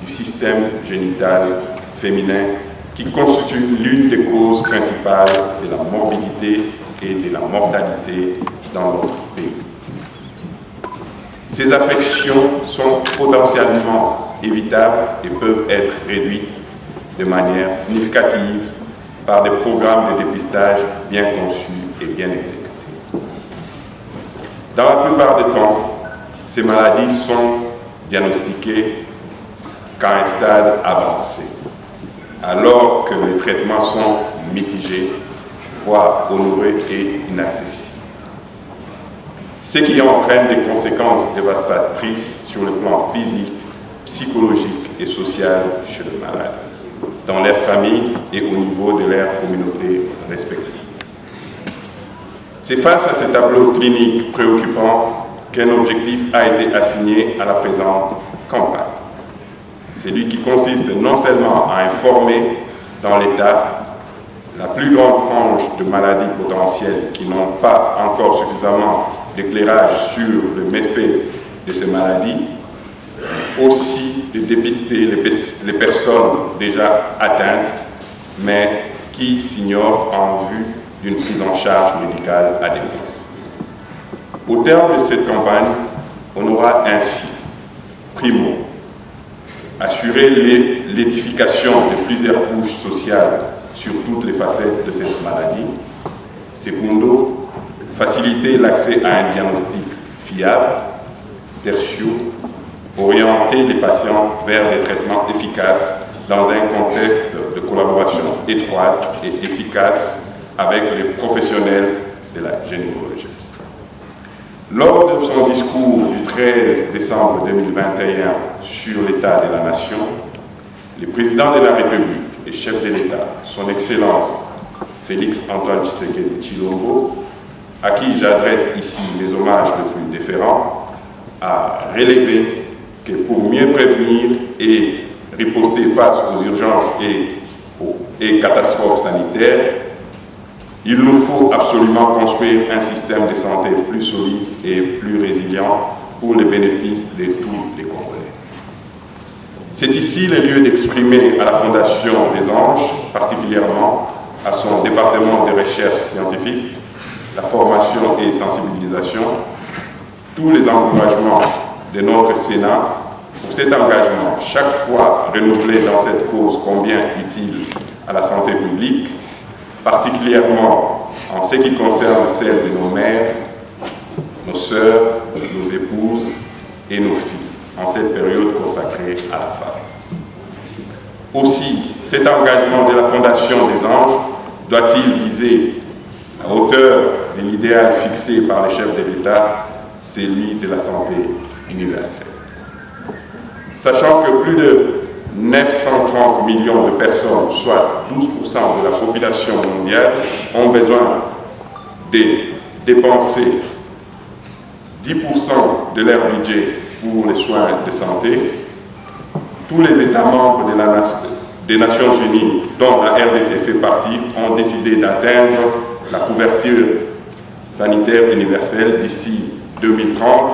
du système génital féminin qui constitue l'une des causes principales de la morbidité et de la mortalité dans notre pays. Ces affections sont potentiellement évitables et peuvent être réduites de manière significative par des programmes de dépistage bien conçus et bien exécutés. Dans la plupart des temps, ces maladies sont diagnostiquées qu'à un stade avancé, alors que les traitements sont mitigés, voire honorés et inaccessibles. Ce qui entraîne des conséquences dévastatrices sur le plan physique, psychologique et social chez les malades, dans leur famille et au niveau de leur communauté respective. C'est face à ce tableau clinique préoccupant qu'un objectif a été assigné à la présente campagne. Celui qui consiste non seulement à informer dans l'État la plus grande frange de maladies potentielles qui n'ont pas encore suffisamment d'éclairage sur le méfait de ces maladies, aussi de dépister les personnes déjà atteintes, mais qui s'ignorent en vue d'une prise en charge médicale adéquate. Au terme de cette campagne, on aura ainsi, primo, assuré l'édification de plusieurs couches sociales sur toutes les facettes de cette maladie. Secondo, faciliter l'accès à un diagnostic fiable. Tertio, orienter les patients vers des traitements efficaces dans un contexte de collaboration étroite et efficace avec les professionnels de la gynécologie. Lors de son discours du 13 décembre 2021 sur l'état de la nation, le président de la République et chef de l'État, son Excellence Félix Antoine Tshisekedi Tshilombo, à qui j'adresse ici mes hommages les plus déférents, a relevé que pour mieux prévenir et riposter face aux urgences et catastrophes sanitaires, il nous faut absolument construire un système de santé plus solide et plus résilient pour le bénéfice de tous les Congolais. C'est ici le lieu d'exprimer à la Fondation des Anges, particulièrement à son département de recherche scientifique, la formation et sensibilisation, tous les encouragements de notre Sénat pour cet engagement, chaque fois renouvelé dans cette cause combien utile à la santé publique, particulièrement en ce qui concerne celle de nos mères, nos sœurs, nos épouses et nos filles, en cette période consacrée à la femme. Aussi, cet engagement de la Fondation des Anges doit-il viser à hauteur de l'idéal fixé par les chefs de l'État, celui de la santé universelle. Sachant que plus de 930 millions de personnes, soit 12% de la population mondiale, ont besoin de dépenser 10% de leur budget pour les soins de santé, tous les États membres des Nations Unies, dont la RDC fait partie, ont décidé d'atteindre la couverture sanitaire universelle d'ici 2030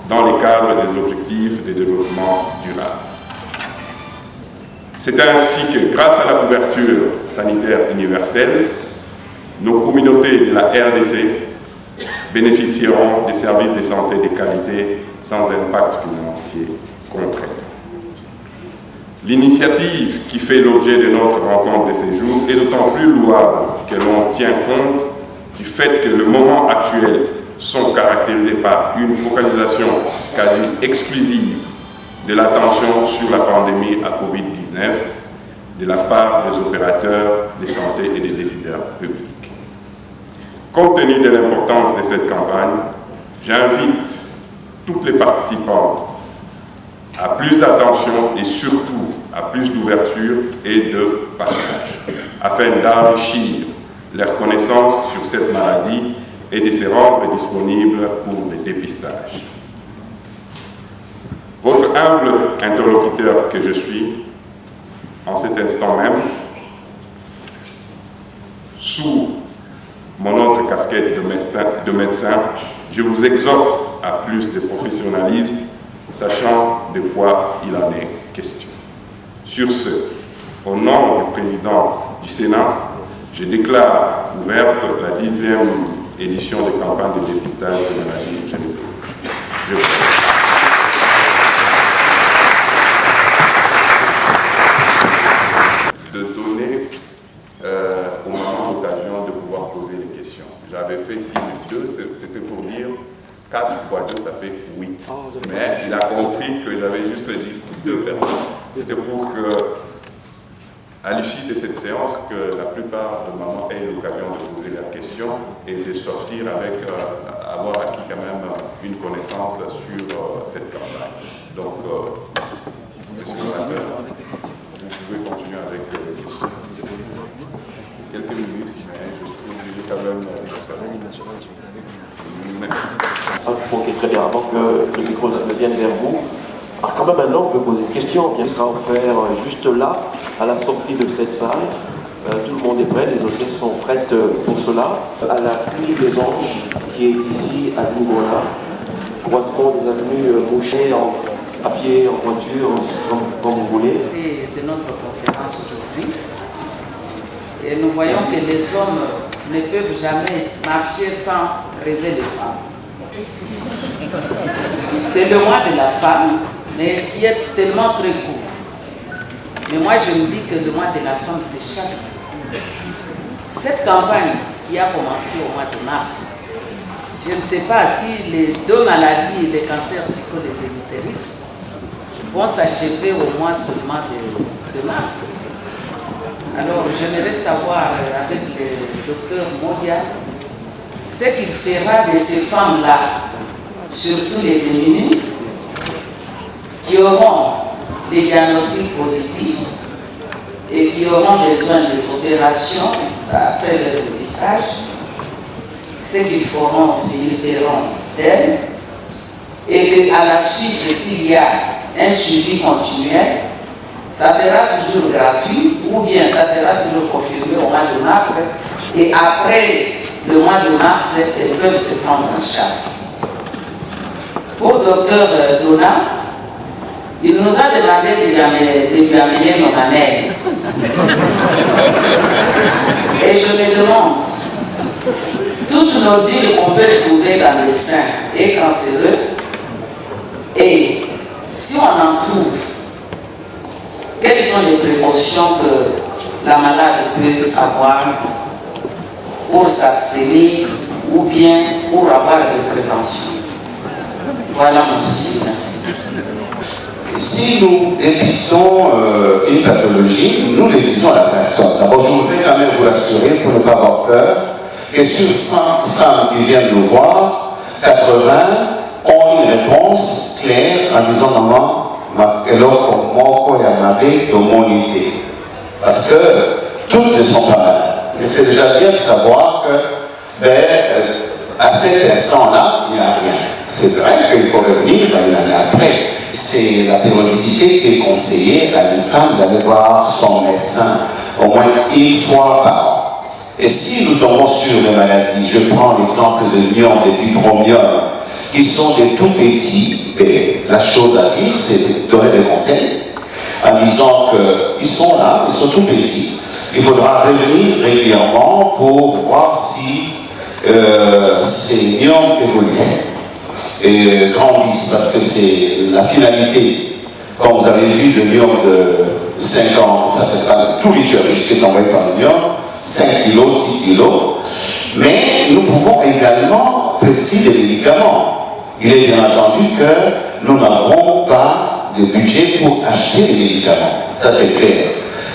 dans le cadre des objectifs de développement durable. C'est ainsi que, grâce à la couverture sanitaire universelle, nos communautés de la RDC bénéficieront des services de santé de qualité sans impact financier contraint. L'initiative qui fait l'objet de notre rencontre de ces jours est d'autant plus louable que l'on tient compte du fait que le moment actuel sont caractérisés par une focalisation quasi exclusive de l'attention sur la pandémie à Covid-19 de la part des opérateurs de santé et des décideurs publics. Compte tenu de l'importance de cette campagne, j'invite toutes les participantes à plus d'attention et surtout à plus d'ouverture et de partage, afin d'enrichir leurs connaissances sur cette maladie et de se rendre disponibles pour le dépistage. Votre humble interlocuteur que je suis, en cet instant même, sous mon autre casquette de médecin, je vous exhorte à plus de professionnalisme, sachant de quoi il en est question. Sur ce, au nom du président du Sénat, je déclare ouverte la 10e édition de campagne de dépistage de maladies génétiques. Je vous remercie. De donner au moment l'occasion de pouvoir poser des questions. J'avais fait 6 plus 2, c'était pour dire 4 fois 2, ça fait 8. Mais il a compris que j'avais juste dit 2 personnes. C'était pour que, à l'issue de cette séance, que la plupart de mamans aient l'occasion de poser leurs questions et de sortir avec, avoir acquis quand même une connaissance sur cette campagne. Donc, monsieur le sénateur, vous pouvez continuer avec les questions. Quelques minutes, mais je suis obligé quand même Ok, très bien. Avant que le micro ne vienne vers vous, alors quand même maintenant, on peut poser une question qui sera offerte juste là, à la sortie de cette salle. Tout le monde est prêt, les hôtesses sont prêtes pour cela. À la Clinique des Anges, qui est ici à Nougola, croisement des avenues Mouchet, à pied, en voiture, comme vous voulez. De notre conférence aujourd'hui, et nous voyons que les hommes ne peuvent jamais marcher sans rêver de femmes. C'est le mois de la femme, mais qui est tellement très court. Mais moi je me dis que le mois de la femme, c'est chaque jour. Cette campagne qui a commencé au mois de mars, je ne sais pas si les 2 maladies, les cancers du col de l'utérus, vont s'achever au mois seulement de mars. Alors j'aimerais savoir avec le docteur Modia ce qu'il fera de ces femmes-là, surtout les démunies, qui auront les diagnostics positifs et qui auront besoin des opérations après le dépistage, ce qu'ils feront d'elles, et qu'à la suite, s'il y a un suivi continuel, ça sera toujours gratuit ou bien ça sera toujours confirmé au mois de mars et après le mois de mars, elles peuvent se prendre en charge. Pour docteur Dona, il nous a demandé de lui amener nos mamelles. Et je me demande, toutes nos dires qu'on peut trouver dans le sein et cancéreux, et si on en trouve, quelles sont les précautions que la malade peut avoir pour s'abstenir ou bien pour avoir des préventions? Voilà mon souci, merci. Si nous dépistons une pathologie, nous les disons à la personne. D'abord, je voudrais quand même vous rassurer pour ne pas avoir peur que sur 100 femmes qui viennent nous voir, 80 ont une réponse claire en disant maman, parce que toutes ne sont pas malades. Mais c'est déjà bien de savoir que à cet instant-là, il n'y a rien. C'est vrai qu'il faut revenir une année après. C'est la périodicité qui est conseillée à une femme d'aller voir son médecin au moins une fois par an. Et si nous tombons sur les maladies, je prends l'exemple de myome, des fibromyome, qui sont des tout petits, et la chose à dire, c'est de donner des conseils en disant qu'ils sont là, ils sont tout petits. Il faudra revenir régulièrement pour voir si ces myomes évoluent et grandissent, parce que c'est la finalité. Comme vous avez vu, le myome de 50, ça c'est pas tout l'utérus qui est tombé par le myome, 5 kg, 6 kg. Mais nous pouvons également prescrire des médicaments. Il est bien entendu que nous n'avons pas de budget pour acheter des médicaments. Ça c'est clair.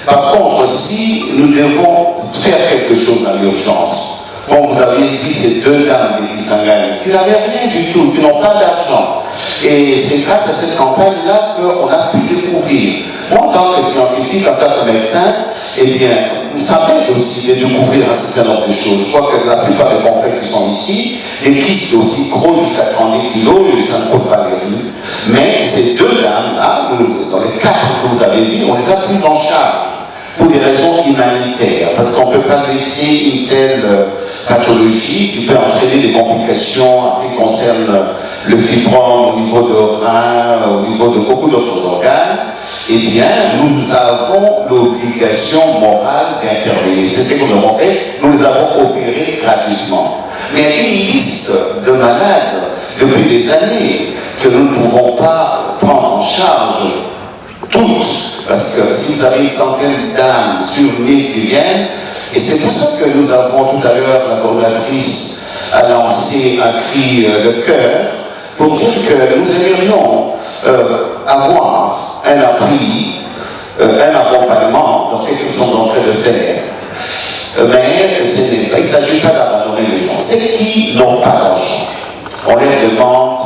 Par contre, si nous devons faire quelque chose dans l'urgence, comme vous avez vu ces deux dames de Kisangani, qui n'avaient rien du tout, qui n'ont pas d'argent. Et c'est grâce à cette campagne-là qu'on a pu découvrir. Moi, en tant que scientifique, en tant que médecin, eh bien, ça m'aide aussi de découvrir un certain nombre de choses. Je crois que la plupart des confrères qui sont ici, les kystes aussi gros jusqu'à 30 kg, ça ne coûte pas les rues. Mais ces deux dames-là, dans les 4 que vous avez vus, on les a prises en charge pour des raisons humanitaires. Parce qu'on ne peut pas laisser une telle pathologie qui peut entraîner des complications en ce qui concerne le fibrome au niveau de rein, au niveau de beaucoup d'autres organes. Eh bien, nous avons l'obligation morale d'intervenir. C'est ce que nous avons fait. Nous les avons opérés gratuitement. Mais il y a une liste de malades depuis des années que nous ne pouvons pas prendre en charge toutes. Parce que si vous avez une centaine d'âmes sur 1000 qui viennent, et c'est pour ça que nous avons tout à l'heure, la coordinatrice a lancé un cri de cœur pour dire que nous aimerions avoir un appui, un accompagnement dans ce que nous sommes en train de faire. Mais il ne s'agit pas d'abandonner les gens. Ceux qui n'ont pas d'argent, on leur demande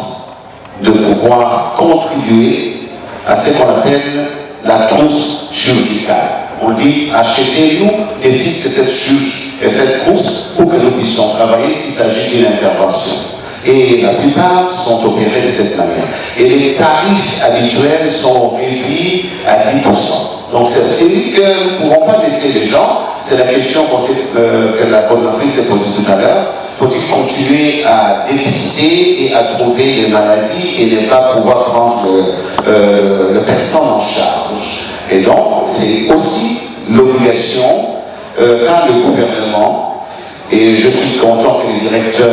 de pouvoir contribuer à ce qu'on appelle la trousse chirurgicale. On dit, achetez-nous les fils de cette trousse pour que nous puissions travailler s'il s'agit d'une intervention. Et la plupart sont opérés de cette manière. Et les tarifs habituels sont réduits à 10%. Donc c'est dit que nous ne pourrons pas laisser les gens, c'est la question que la coordinatrice s'est posée tout à l'heure, faut-il continuer à dépister et à trouver des maladies et ne pas pouvoir prendre le personne en charge. Et donc c'est aussi l'obligation qu'a le gouvernement. Et je suis content que le directeur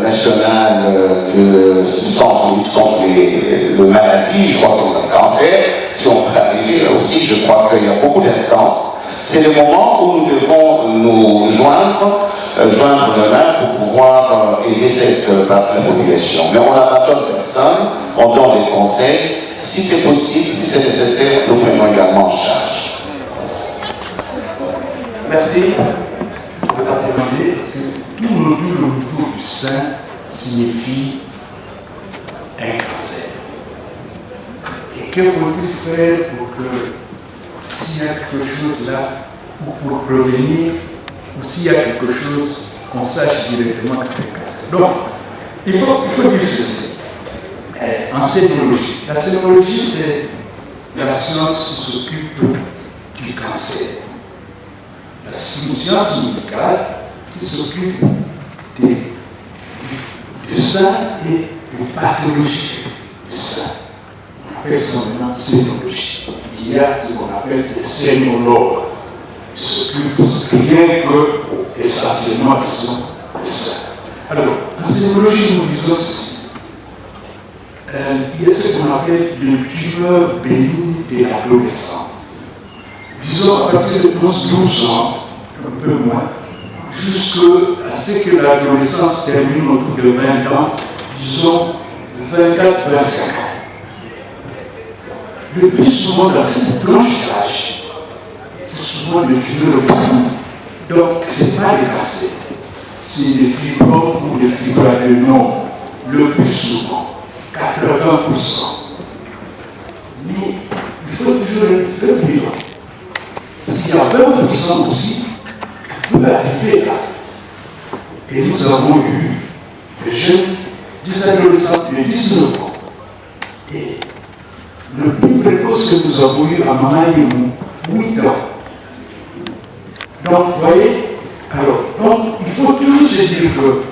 national du centre de lutte contre les maladies, je crois que c'est le cancer, si on peut arriver là aussi, je crois qu'il y a beaucoup d'instances. C'est le moment où nous devons nous joindre les mains pour pouvoir aider cette partie de la population. Mais on n'abandonne personne, on donne des conseils. Si c'est possible, si c'est nécessaire, nous prenons également en charge. Merci. Parce que tout le niveau du sein signifie un cancer. Et que faut-il faire pour que s'il y a quelque chose là, ou pour prévenir, ou s'il y a quelque chose qu'on sache directement que c'est un cancer. Donc, il faut dire ceci. En sémiologie. La sémiologie, c'est la science qui s'occupe du cancer. C'est une science médicale qui s'occupe du sein et de pathologie du sein. On appelle ça maintenant sémiologie. Il y a ce qu'on appelle des sémiologues qui s'occupent rien que essentiellement, disons, du sein. Alors, en sémiologie, nous disons ceci. Il y a ce qu'on appelle le tumeur bénigne de l'adolescent. Disons à partir de 12 ans, un peu moins, jusqu'à ce que l'adolescence termine autour de 20 ans, disons 24-25 ans. Le plus souvent dans cette tranche d'âge, c'est souvent le tumeur bénigne. Donc ce n'est pas le cancer, c'est les fibromes ou les fibroadénomes, le plus souvent, 80%. Mais il faut toujours être très prudent. S'il y a 20% aussi qui peut arriver là. Et nous avons eu des jeunes des adolescents de 19 ans. Et le plus précoce que nous avons eu à Mamaïmou, 8 ans. Donc, vous voyez, alors, donc, il faut toujours se dire que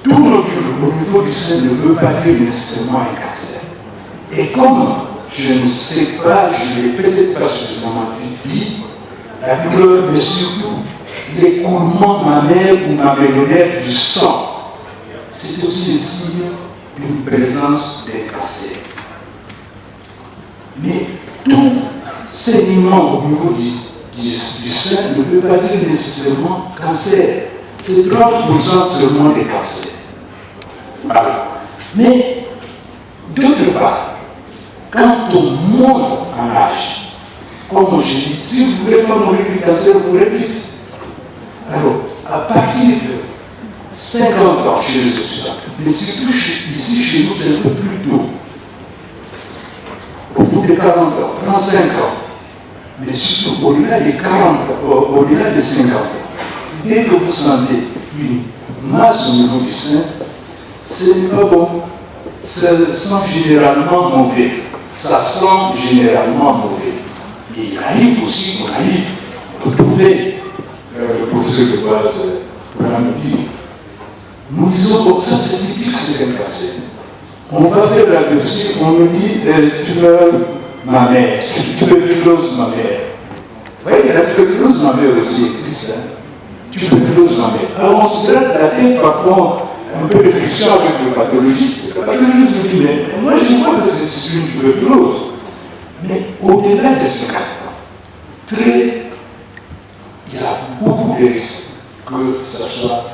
tout notre au niveau du sein ne veut pas dire nécessairement un cancer. Et comme je ne sais pas, je ne l'ai peut-être pas suffisamment dit, la douleur, mais surtout l'écoulement mammaire ou mamelonnaire du sang, c'est aussi un signe d'une présence d'un cancer. Mais tout saignement au niveau du sein ne veut pas dire nécessairement cancer. C'est 30% seulement des cancers. Voilà. Mais, d'autre part, quand on monte en âge, comme je dis, si vous ne voulez pas mourir du cancer, vous mourrez vite. Alors, à partir de 50 ans chez les Occidentaux, mais surtout ici chez nous, c'est un peu plus tôt. Au bout de 40 ans, 35 ans, mais surtout au-delà des 40 ans, au-delà des 50 ans, dès que vous sentez une masse au niveau du sein, ce n'est pas bon. Ça sent généralement mauvais. Ça sent généralement mauvais. Et il arrive aussi, on arrive à retrouver le professeur de base pour nous dire. Nous disons comme ça, c'est typique, c'est un cancer. On va faire la biopsie, on nous dit tumeur mammaire, tuberculose mammaire. Vous voyez, la tuberculose mammaire aussi existe. Hein? Tuberculose mammaire. Alors on se traite la tête parfois un peu de friction avec le pathologiste. Le pathologiste nous dit, mais moi je vois que c'est une tuberculose. Mais au-delà de 50 ans, il y a beaucoup de risques que ce soit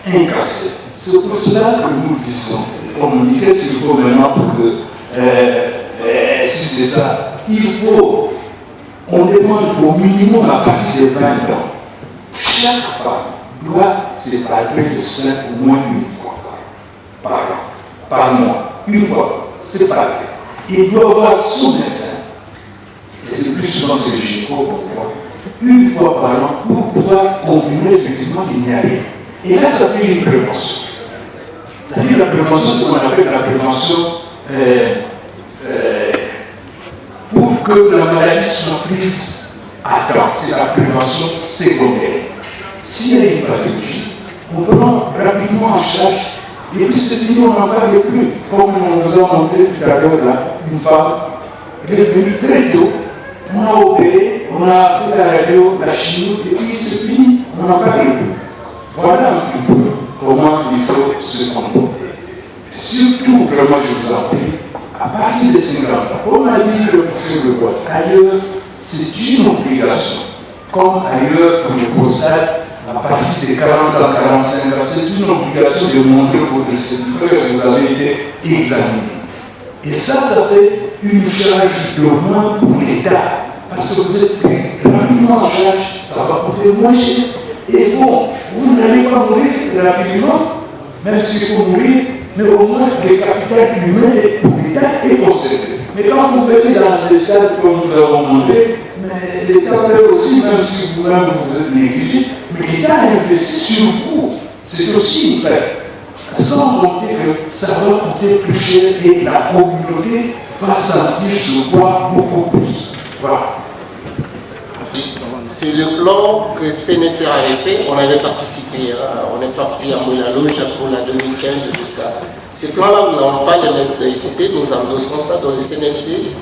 un cancer. C'est pour cela que nous disons, comme on dit, qu'est-ce qu'il faut maintenant pour que, si c'est ça, il faut, on demande au minimum à partir de 20 ans, chaque femme doit se palper le sein au moins une fois par an, par mois, une fois, c'est palpé. Il doit avoir son médecin, et le plus souvent c'est le gynéco qu'on voit, une fois par an pour pouvoir confirmer effectivement qu'il n'y a rien. Et là, ça fait une prévention. C'est-à-dire la prévention, c'est ce qu'on appelle la prévention pour que la maladie soit prise à temps. C'est la prévention secondaire. S'il y a une pathologie, on prend rapidement en charge et puis c'est fini, on n'en parle plus. Comme on nous a montré tout à l'heure, là, une femme, elle est venue très tôt, on a opéré, on a fait la radio, la chimie, et puis c'est fini, on n'en parle plus. Voilà un petit peu comment il faut se comporter. Surtout, vraiment, je vous en prie, à partir de 50 ans, comme a dit le professeur Le Bois, ailleurs, c'est une obligation. Comme ailleurs, pour le postal, à partir de 40 ans, 45 ans, c'est une obligation de montrer votre certificat que vous avez été examiné. Et ça fait une charge de moins pour l'État. Parce que vous êtes pris rapidement en charge, ça va coûter moins cher. Et bon, vous n'allez pas mourir rapidement, même s'il faut mourir, mais au moins le capital humain pour l'État est conservé. Mais quand vous venez dans les stades comme nous avons montré, l'État peut aussi, même si vous-même vous êtes négligé, mais l'État a investi sur vous. C'est aussi une perte. Sans compter que ça va coûter plus cher et la communauté va sentir ce poids beaucoup plus. Voilà. C'est le plan que PNSR avait fait. On avait participé, on est parti à Moulaloge pour la 2015 jusqu'à. Ces plans-là, nous n'avons pas les mettre d'écouter, nous endossons ça dans le CNC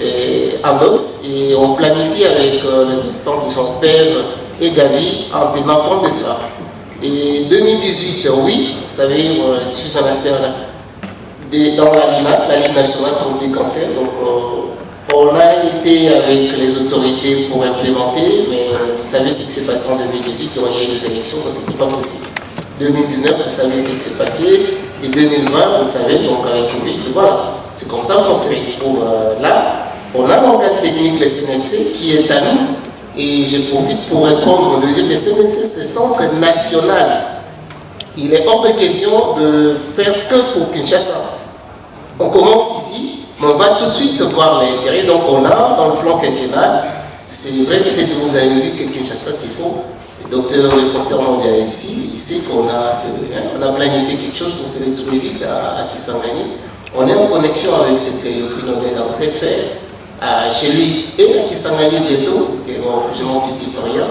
et endosse et on planifie avec les instances de son père et Gavi en tenant compte de cela. Et 2018, oui, vous savez, je suis en interne dans la LINA, la Ligue nationale contre les cancers. Donc, on a été avec les autorités pour implémenter, mais vous savez ce qui s'est passé en 2018, il y a eu des élections, donc ce n'était pas possible. 2019, vous savez ce qui s'est passé, et 2020, vous savez, donc avec Covid, voilà. C'est comme ça qu'on se retrouve là. On a l'organe technique, le CNC, qui est à nous, et je profite pour répondre au deuxième. Le CNC, c'est le Centre national. Il est hors de question de faire que pour Kinshasa. On commence ici. Mais on va tout de suite voir l'intérêt. Donc on a dans le plan quinquennal, c'est vrai, peut-être que vous avez vu que Kinshasa c'est faux, le professeur Mondia ici, il sait qu'on a planifié quelque chose pour se retrouver vite à Kisangani. On est en connexion avec le prix Nobel en train de faire chez lui et à Kisangani bientôt, parce que bon, je n'anticipe rien.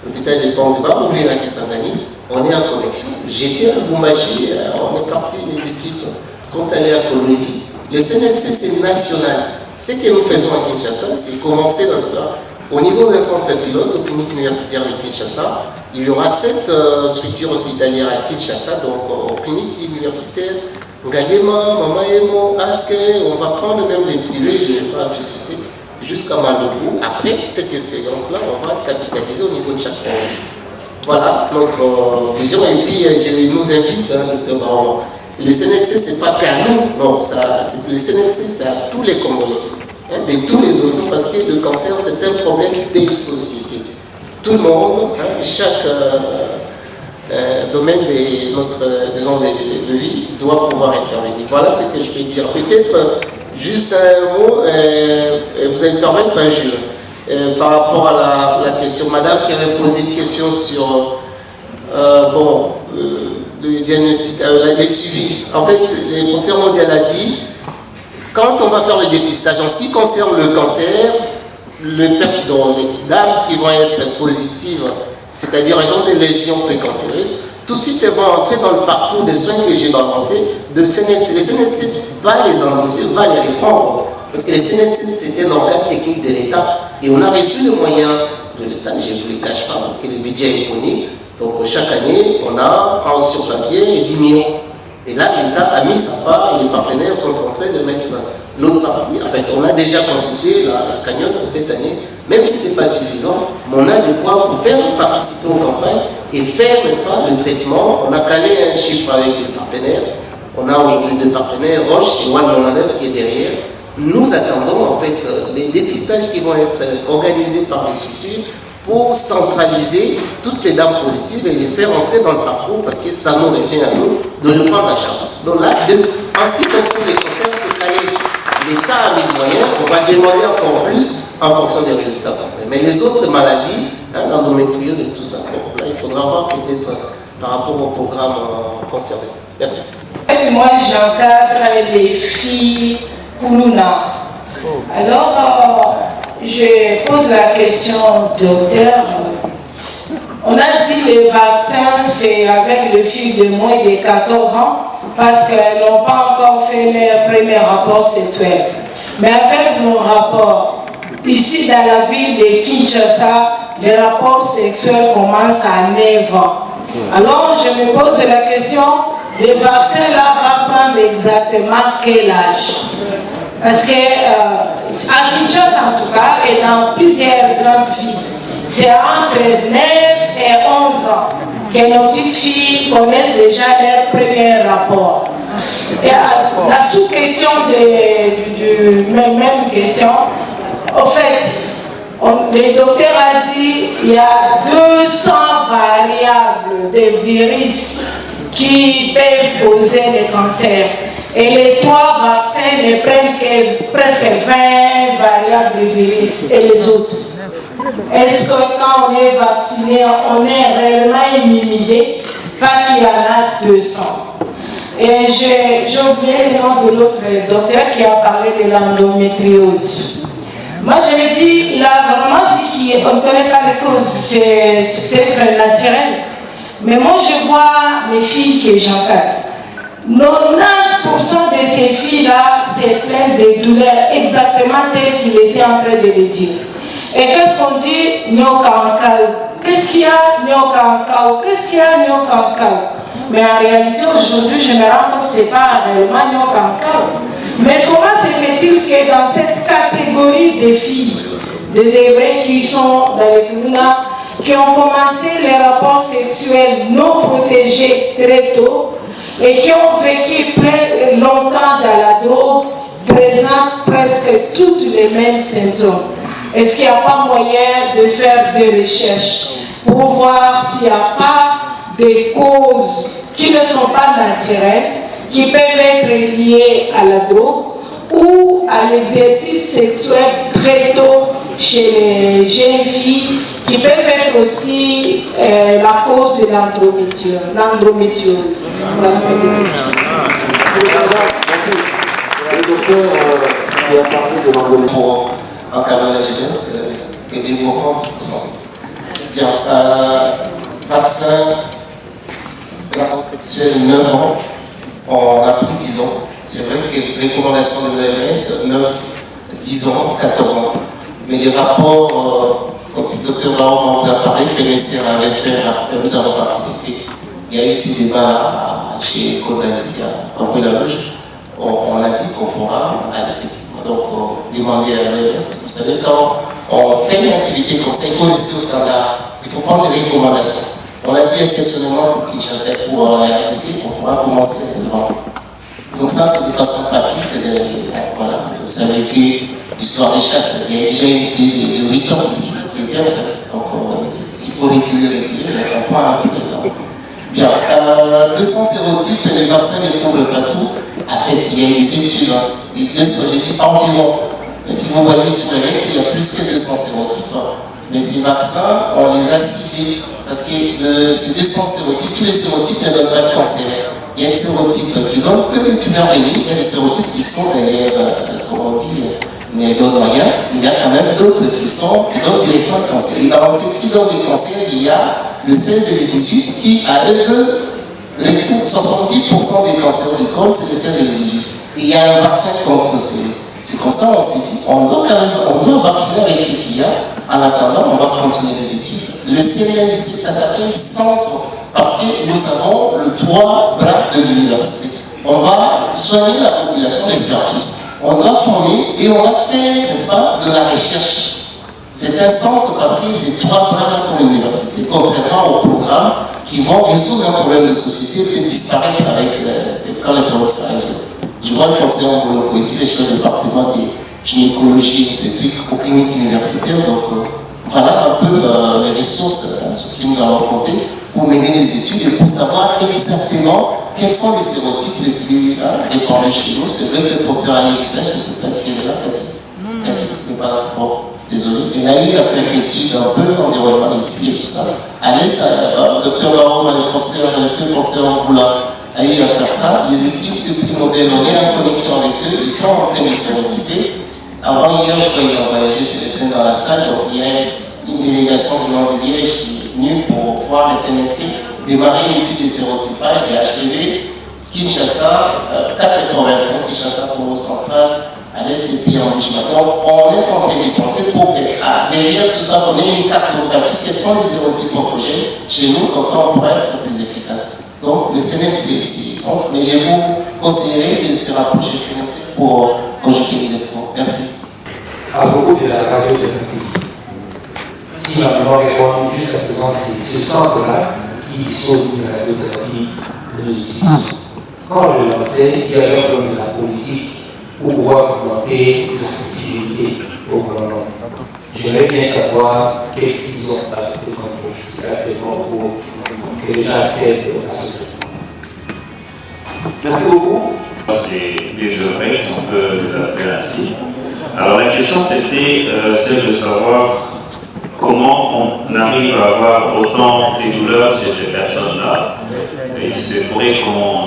L'hôpital de Panzi va ouvrir à Kisangani. On est en connexion. J'étais à Boumachi, on est parti, les équipes sont allées à Kolwezi. Le CNLC, c'est national. Ce que nous faisons à Kinshasa, c'est commencer dans cela. Au niveau d'un centre pilote, au clinique universitaire de Kinshasa, il y aura 7 structures hospitalières à Kinshasa, donc aux cliniques universitaires, Ngaliema, Mamaemo, Aske, on va prendre même les privés, je ne vais pas tout citer, jusqu'à Malobu. Après cette expérience-là, on va capitaliser au niveau de chaque province. Voilà notre vision. Et puis, je nous invite, Dr. Baron. Le CNLC, ce n'est pas qu'à nous, non, le CNLC, c'est à tous les Congolais, de tous les horizons, parce que le cancer, c'est un problème des sociétés. Tout le monde, chaque domaine de notre, disons, de vie doit pouvoir intervenir. Voilà ce que je peux dire. Peut-être juste un mot, vous allez me permettre, Jules, par rapport à la question, madame qui avait posé une question sur, le diagnostic, les suivis. En fait, le professeur Mondial a dit, quand on va faire le dépistage, en ce qui concerne le cancer, les dames qui vont être positives, c'est-à-dire elles ont des lésions précancéreuses, tout de suite elles vont entrer dans le parcours de soins que j'ai balancé de CNLC. Le CNLC va les endosser, va les reprendre. Parce que le CNLC, c'était dans le cadre technique de l'État. Et on a reçu les moyens de l'État, je ne vous les cache pas, parce que le budget est connu. Donc chaque année, on a sur papier 10 millions. Et là, l'État a mis sa part et les partenaires sont en train de mettre l'autre partie. En fait, on a déjà consulté la cagnotte pour cette année, même si ce n'est pas suffisant, mais on a de quoi pour faire participer aux campagnes et faire, n'est-ce pas, le traitement. On a calé un chiffre avec les partenaires. On a aujourd'hui 2 partenaires, Roche et One 99 qui est derrière. Nous attendons en fait les dépistages qui vont être organisés par les structures pour centraliser toutes les dames positives et les faire entrer dans le parcours parce que ça nous revient à nous de le prendre en charge. Donc là, en ce qui concerne les cancers, c'est que l'État a mis le moyen, on va demander encore plus en fonction des résultats. Mais les autres maladies, l'endométriose et tout ça, bon, là, il faudra voir peut-être par rapport au programme concerné. Merci. Moi, j'encadre les filles Koulouna. Alors, je pose la question, docteur. On a dit les vaccins, c'est avec les filles de moins de 14 ans parce qu'elles n'ont pas encore fait leur premier rapport sexuel. Mais avec nos rapports, ici dans la ville de Kinshasa, les rapports sexuels commencent à 9 ans. Alors, je me pose la question, les vaccins là vont prendre exactement quel âge? Parce que à Kinshasa en tout cas, et dans plusieurs grandes villes, c'est entre 9 et 11 ans que nos petites filles connaissent déjà leur premier rapport. Et la sous-question de même question, en fait, le docteur a dit qu'il y a 200 variables de virus qui peuvent causer le cancer. Et les 3 vaccins ne prennent que presque 20 variables de virus et les autres. Est-ce que quand on est vacciné, on est réellement immunisé? Parce qu'il y en a 200. Et j'ai oublié le nom de l'autre docteur qui a parlé de l'endométriose. Moi, je me dis, il a vraiment dit qu'on ne connaît pas les causes, c'est peut-être naturel. Mais moi, je vois mes filles que j'encadre. 90% de ces filles-là se plaignent des douleurs exactement telles qu'il était en train de le dire. Et qu'est-ce qu'on dit? Nyokankao. Qu'est-ce qu'il y a? Nyokankao. Qu'est-ce qu'il y a? Nyokankao. Mais en réalité, aujourd'hui, je me rends compte que ce n'est pas réellement Nyokankao. Mais comment se fait-il que dans cette catégorie de filles, des Hébreux qui sont dans les Koulouna, qui ont commencé les rapports sexuels non protégés très tôt, et qui ont vécu longtemps dans la drogue, présentent presque tous les mêmes symptômes. Est-ce qu'il n'y a pas moyen de faire des recherches pour voir s'il n'y a pas des causes qui ne sont pas naturelles, qui peuvent être liées à la drogue ou à l'exercice sexuel très tôt chez les jeunes filles qui peuvent être aussi la cause de l'endométriose. Voilà. Le docteur qui a parlé de l'endométriose. Pour encadrer la jeunesse et développement de santé. Bien, vaccin de la sexuelle 9 ans, on a pris 10 ans. C'est vrai que les recommandations de l'OMS, 9, 10 ans, 14 ans. Mais les rapports, quand le docteur Baron nous a parlé, PNCR avait fait, nous avons participé. Il y a eu ces débats chez Codalis, à la loge. On a dit qu'on pourra effectivement demander à l'OMS, parce que vous savez, quand on fait une activité comme ça, il faut rester au standard, il faut prendre des recommandations. On a dit exceptionnellement pour la RDC, on pourra commencer devant. Donc ça, c'est de façon pratique. Voilà. Vous savez que l'histoire des chasses, il y a déjà une fille de 8 ans ici qui était enceinte. Donc s'il faut reculer, on prend un peu de temps. Bien, le sang sérotype, les vaccins ne couvrent pas tout. Après, il y a des études, j'ai dit environ. Mais si vous voyez sur les règles, il y a plus que 200 sérotypes. Mais ces vaccins, on les a ciblés. Parce que ces 200 sérotypes, tous les sérotypes ne donnent pas de cancer. Il y a des sérotypes qui donnent que des tumeurs bénignes. Il y a des sérotypes qui sont d'ailleurs, comment on dit, ne donnent rien. Il y a quand même d'autres qui donnent directement le cancer. Et dans ceux qui donnent des cancers, il y a le 16 et le 18 qui, à eux deux, 70% des cancers du col, c'est le 16 et le 18. Et il y a un vaccin contre ces. C'est comme ça, on s'est dit, on doit vacciner avec ce qu'il y a. En attendant, on va continuer les études. Le CNNC, ça s'appelle Centre, parce que nous avons le 3 bras de l'université. On va soigner la population des services. On doit former et on va faire, n'est-ce pas, de la recherche. C'est un centre parce que c'est 3 bras pour l'université, contrairement aux programmes qui vont résoudre un problème de société et disparaître quand les problèmes se résolvent. Je vois le professeur Mbolo, ici, les chefs de département de gynécologie, obstétrique, aux cliniques universitaires. Donc, voilà un peu les ressources sur qui nous allons compter pour mener les études et pour savoir exactement quels sont les sérotypes les plus répandus chez nous. C'est vrai que le professeur Anélissa, je ne sais pas si elle est là, Cathy n'est pas là. Bon, désolé. Il a eu à faire une étude un peu environnement ici et tout ça. À l'Est, le docteur Baron, le professeur Mboula, a eu à faire ça. Les équipes depuis Nobel, on est en connexion avec eux, ils sont en train de se sérotyper. Avant hier, je crois qu'il a voyagé Célestin dans la salle, donc il y a une délégation venant de Liège qui est venue pour voir le CNC démarrer une étude de sérotypage des HPV, Kinshasa, 4 provinces, Kinshasa, Congo central, à l'est des pays en Richemont. Donc on est en train de penser pour que derrière tout ça, on ait une cartographie, quels sont les sérotypes projet chez nous, comme ça on pourrait être plus efficace. Donc le CNC, mais je vous conseillerais de se rapprocher du CNC pour conjuguer les efforts. Merci. À propos de la radiothérapie, si ma mémoire est bonne, jusqu'à présent, c'est ce centre-là qui dispose de la radiothérapie que nous utilisons. Quand on le lançait, il y avait un plan de la politique pour pouvoir augmenter l'accessibilité au grand nombre. J'aimerais bien savoir qu'est-ce qu'ils ont adopté comme politique actuellement pour que les gens accèdent à ce truc. Merci beaucoup. Des oreilles, si on peut les appeler ainsi. Alors la question c'était celle de savoir comment on arrive à avoir autant de douleurs chez ces personnes-là. Et c'est pourrait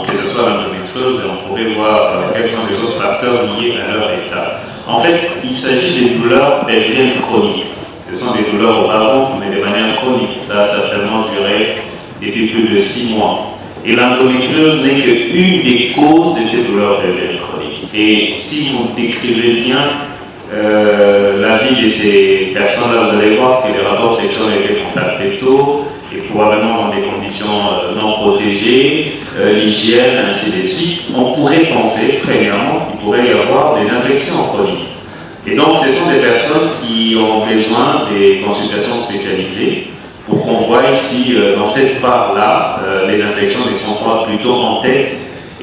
que ce soit l'endométriose et on pourrait voir quels sont les autres facteurs liés à leur état. En fait, il s'agit des douleurs pelviennes chroniques. Ce sont des douleurs au bas-ventre, mais de manière chronique. Ça a certainement duré depuis plus de 6 mois. Et l'endométriose n'est qu'une des causes de ces douleurs pelviennes chroniques. Et si vous décrivez bien la vie de ces personnes-là, vous allez voir que les rapports sexuels étaient contactés tôt et probablement dans des conditions non protégées, l'hygiène, ainsi de suite. On pourrait penser, premièrement, qu'il pourrait y avoir des infections chroniques. Et donc, ce sont des personnes qui ont besoin des consultations spécialisées pour qu'on voie si dans cette part-là, les infections ne sont pas plutôt en tête.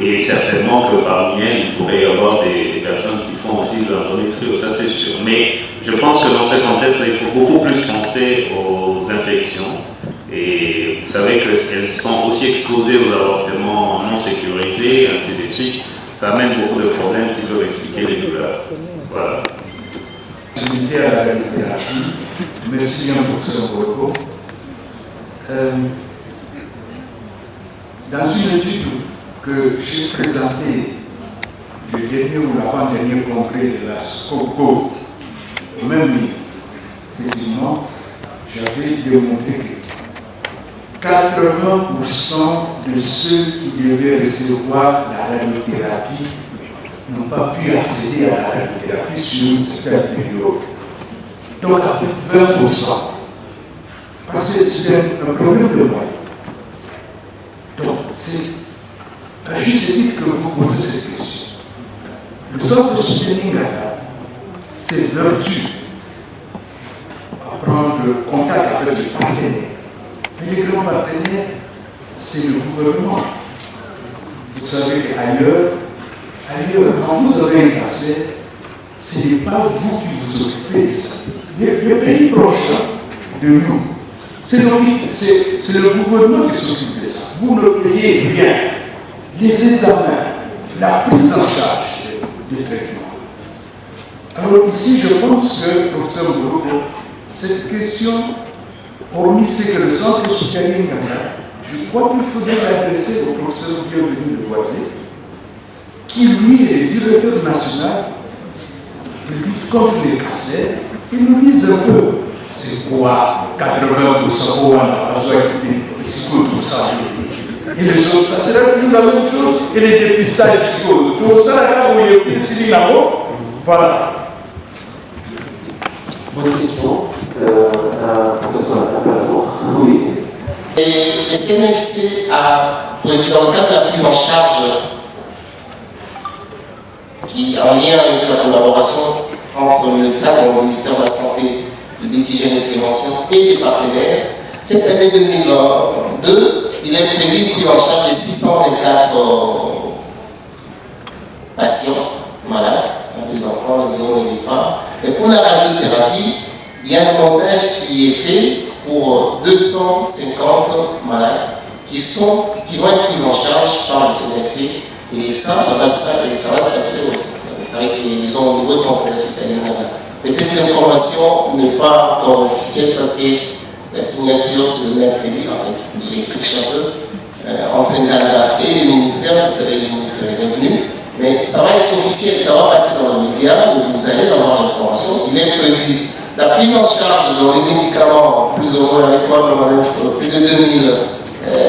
Et certainement que parmi elles, il pourrait y avoir des personnes qui font aussi de l'endométriose, ça c'est sûr. Mais je pense que dans ce contexte-là, il faut beaucoup plus penser aux infections. Et vous savez qu'elles sont aussi exposées aux avortements non sécurisés, ainsi de suite. Ça amène beaucoup de problèmes qui peuvent expliquer les douleurs. Voilà. À la radiothérapie, Merci bien, professeur Boroko. Dans une étude que j'ai présentée le dernier ou l'avant-dernier congrès de la SCOCO, au même livre, effectivement, j'avais démontré que 80% de ceux qui devaient recevoir la radiothérapie n'ont pas pu accéder à la radiothérapie sur une certaine période. Donc à peu de 20%. Parce que c'est un problème de moyens. Donc c'est à juste titre que vous posez cette question. Le centre de soutenir ses vertus à prendre contact avec les partenaires. Mais les grands partenaires, c'est le gouvernement. Vous savez qu'ailleurs, quand vous avez un cancer, ce n'est pas vous qui vous occupez de ça. Le pays proche de nous, c'est le gouvernement qui s'occupe de ça. Vous ne payez rien. Les examens, la prise en charge des traitements. Alors ici, je pense que, professeur Boroko, cette question, hormis ce que le centre hospitalier a, je crois qu'il faudrait l'adresser au professeur Bienvenu de Boisé, qui lui est le directeur national de lutte contre les cancers. Il nous dise un peu, c'est quoi 80% on a besoin d'écouter, c'est quoi tout ça. Et les autres, ça serait toujours la même chose, et les dépistages, tout ça, là où il y a eu ici là-haut, voilà. Bonne question, professeur Appalador. Oui. Et le CNLC a, dans le cadre de la prise en charge, qui en lien avec la collaboration entre l'État, le ministère de la Santé, publique, hygiène et prévention et les partenaires, cette année 2022, il est prévu une prise en charge de 624 patients malades, les enfants, les hommes et les femmes. Mais pour la radiothérapie, il y a un montage qui est fait pour 250 malades qui vont être pris en charge par le CNLC. Et ça va se passer aussi avec les gens au niveau de santé hospitalière. Peut-être l'information n'est pas encore officielle parce que la signature sur le mercredi, en fait, j'ai triché un peu, entre Nganda et le ministère, vous savez, le ministère est revenu, mais ça va être officiel, ça va passer dans les médias, et vous allez avoir l'information. Il est prévu la prise en charge dans les médicaments, plus ou moins avec quoi on enlève plus de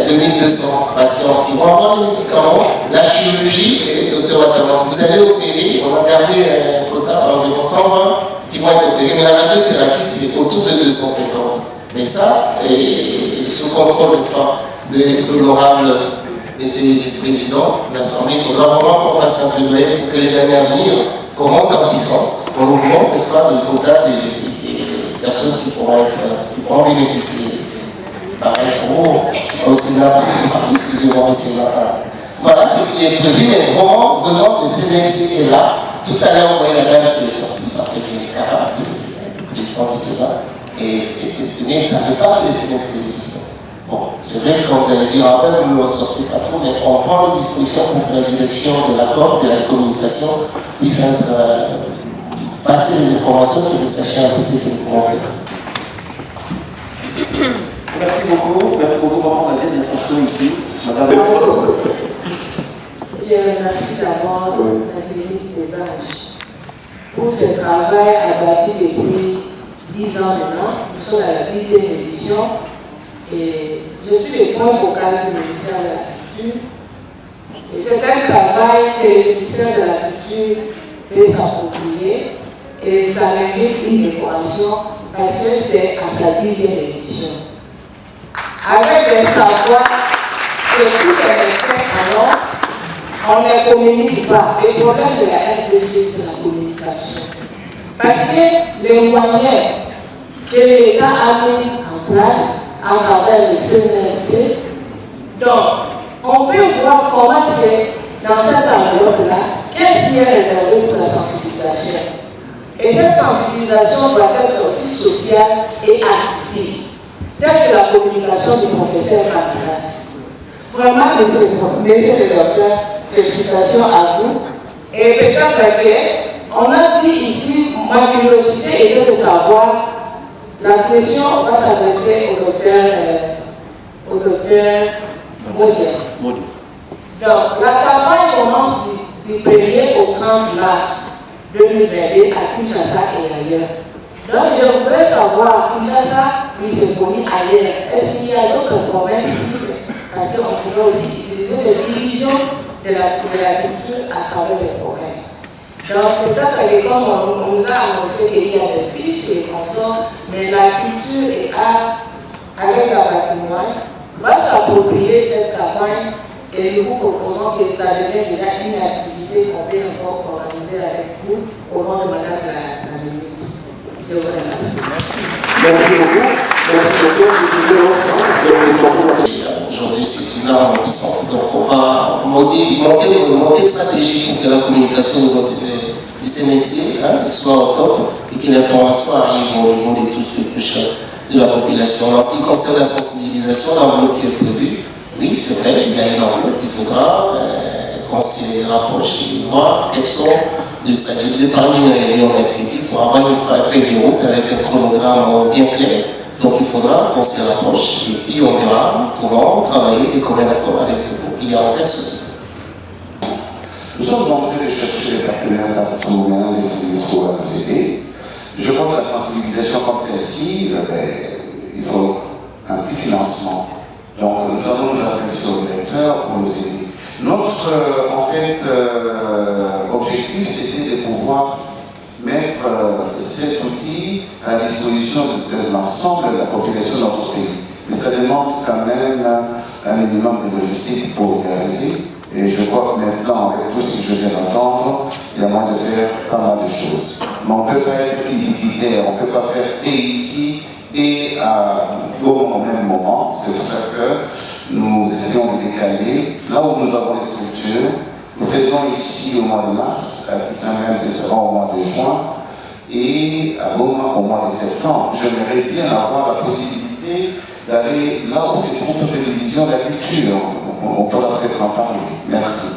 2200 patients qui vont avoir les médicaments, la chirurgie, et docteur Watamas, vous allez opérer, on a gardé un quota environ 120 qui vont être opérés, mais la radiothérapie c'est autour de 250. Mais ça, et sous contrôle, n'est-ce pas, de l'honorable monsieur le vice-président de l'Assemblée, il faudra vraiment qu'on fasse un plaidoyer pour que les années à venir, qu'on monte en puissance, qu'on augmente, n'est-ce pas, le quota des personnes qui pourront bénéficier. Pareil pour vous, au Sénat, excusez-moi, au Sénat. Voilà ce qui est prévu, mais vraiment, le CNLC est là. Tout à l'heure, vous voyez la dame qui est sortie, ça fait qu'il est capable de président du Sénat. Et c'est estimé, ça ne fait pas que les CNLC existent. Bon, c'est vrai que quand vous allez dire, ah ben, vous ne sortez pas trop, mais on prend les dispositions pour que la direction de la COF, de la communication, puisse passer les informations que vous sachiez un peu ce que nous pouvons faire. Merci beaucoup. Merci beaucoup. On va prendre la dernière question ici. Madame. Je remercie d'abord la clinique des âges pour ce travail abattu depuis 10 ans maintenant. Nous sommes à la 10e édition et je suis le point focal du ministère de la Culture. Et c'est un travail que le ministère de la Culture peut s'approprier et ça mérite une décoration parce que c'est à sa 10e édition. Avec des savoirs que tous ces médecins en ont, on ne communique pas. Le problème de la RDC, c'est la communication. Parce que les moyens que l'État a mis en place à travers le CNLC, donc on peut voir comment c'est dans cette enveloppe-là, qu'est-ce qui est réservé pour la sensibilisation. Et cette sensibilisation doit être aussi sociale et artistique. Telle que la communication du professeur Matias. Vraiment, monsieur le docteur, félicitations à vous. Et peut-être qu'on a dit ici, ma curiosité était de savoir La question va s'adresser au docteur Modier. Donc, la campagne commence du 1er au 30 mars 2022 à Kinshasa et ailleurs. Donc, je voudrais savoir, Kinshasa, puis c'est connu ailleurs, est-ce qu'il y a d'autres provinces cibles? Parce qu'on pourrait aussi utiliser les divisions de la culture à travers les provinces. Donc, peut-être que comme on nous a annoncé qu'il y a des fiches et consorts, mais la culture et art, avec la patrimoine, va s'approprier cette campagne et nous vous proposons que ça devienne déjà une activité qu'on peut encore organiser avec vous au nom de Madame la ministre. Je vous remercie. Merci beaucoup. Aujourd'hui, c'est une arme en puissance. Donc, on va monter une stratégie pour que la communication de ces métiers soit au top et que l'information arrive au niveau de toutes les couches de la population. En ce qui concerne la sensibilisation, l'enveloppe qui est prévue, oui, c'est vrai, il y a une enveloppe. Il faudra qu'on se rapproche et voir quelles sont les stratégies. Vous épargnez une réunion mercredi pour avoir une feuille de route avec un chronogramme bien clair. Donc il faudra qu'on se rapproche et puis on verra comment travailler et comment d'accord avec vous. Il n'y a aucun souci. Nous sommes en train de chercher les partenaires partenaires, les services pour nous aider. Je crois que la sensibilisation comme celle-ci, il faut un petit financement. Donc nous allons nous adresser au directeur pour nous aider. Notre objectif, c'était de pouvoir mettre cet outil à la disposition de l'ensemble de la population de notre pays. Mais ça demande quand même un minimum de logistique pour y arriver. Et je crois que maintenant, avec tout ce que je viens d'entendre, il y a moyen de faire pas mal de choses. Mais on ne peut pas être illimitaire, on ne peut pas faire et ici et au même moment. C'est pour ça que nous essayons de décaler. Là où nous avons les structures, nous faisons ici au mois de mars, à Kisangani, ce sera au mois de juin, et à Goma au mois de septembre. J'aimerais bien avoir la possibilité d'aller là où se trouve toutes les divisions de la culture. On pourra peut-être en parler. Merci.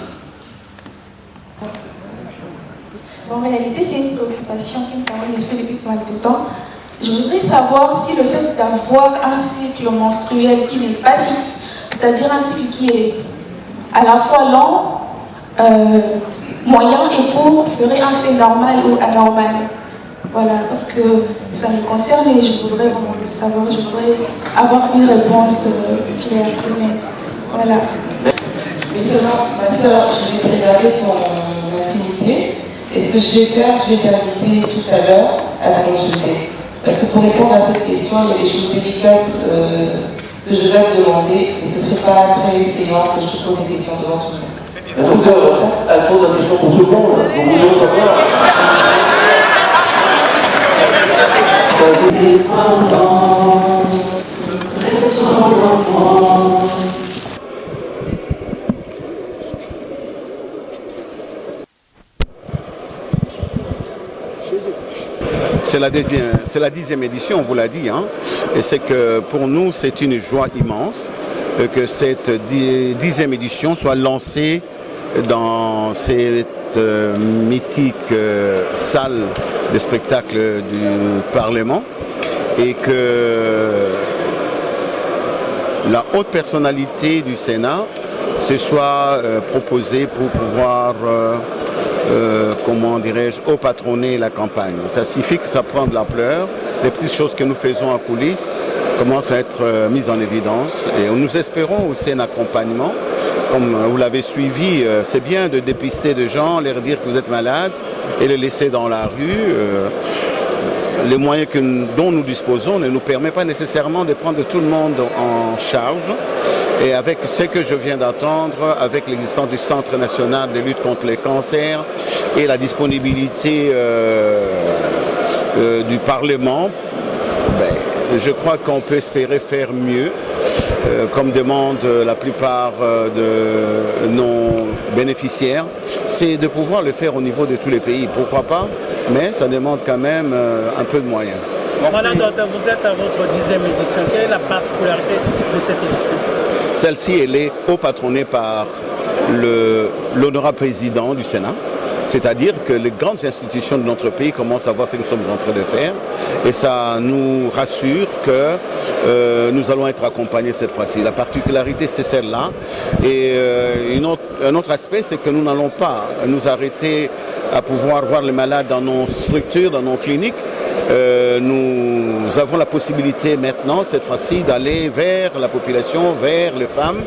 En réalité, c'est une préoccupation qui me parle l'esprit depuis pas mal de temps. Je voudrais savoir si le fait d'avoir un cycle menstruel qui n'est pas fixe, c'est-à-dire un cycle qui est à la fois lent, moyen et court, serait un fait normal ou anormal. Voilà, parce que ça me concerne et je voudrais vraiment le savoir, je voudrais avoir une réponse claire, honnête. Voilà. Mais seulement, ma soeur, je vais préserver ton intimité. Et ce que je vais faire, je vais t'inviter tout à l'heure à te consulter. Parce que pour répondre à cette question, il y a des choses délicates que je vais te demander. Et ce ne serait pas très essayant que je te pose des questions devant tout le monde. Elle pose la question pour tout le monde. Donc vous devez savoir. C'est la 10e édition, on vous l'a dit, hein, et c'est que pour nous c'est une joie immense que cette 10e édition soit lancée dans cette mythique salle de spectacle du Parlement et que la haute personnalité du Sénat se soit proposée pour pouvoir comment dirais-je, au patronner la campagne. Ça signifie que ça prend de l'ampleur. Les petites choses que nous faisons en coulisses commencent à être mises en évidence et nous espérons aussi un accompagnement. Comme vous l'avez suivi, c'est bien de dépister des gens, leur dire que vous êtes malade et les laisser dans la rue. Les moyens dont nous disposons ne nous permettent pas nécessairement de prendre tout le monde en charge. Et avec ce que je viens d'entendre, avec l'existence du Centre national de lutte contre les cancers et la disponibilité du Parlement, je crois qu'on peut espérer faire mieux, comme demandent la plupart de nos bénéficiaires, c'est de pouvoir le faire au niveau de tous les pays. Pourquoi pas, mais ça demande quand même un peu de moyens. Voilà, docteur, vous êtes à votre 10e édition. Quelle est la particularité de cette édition? Celle-ci, elle est patronnée par l'honorable président du Sénat. C'est-à-dire que les grandes institutions de notre pays commencent à voir ce que nous sommes en train de faire. Et ça nous rassure que nous allons être accompagnés cette fois-ci. La particularité, c'est celle-là. Et un autre aspect, c'est que nous n'allons pas nous arrêter à pouvoir voir les malades dans nos structures, dans nos cliniques. Nous avons la possibilité maintenant, cette fois-ci, d'aller vers la population, vers les femmes,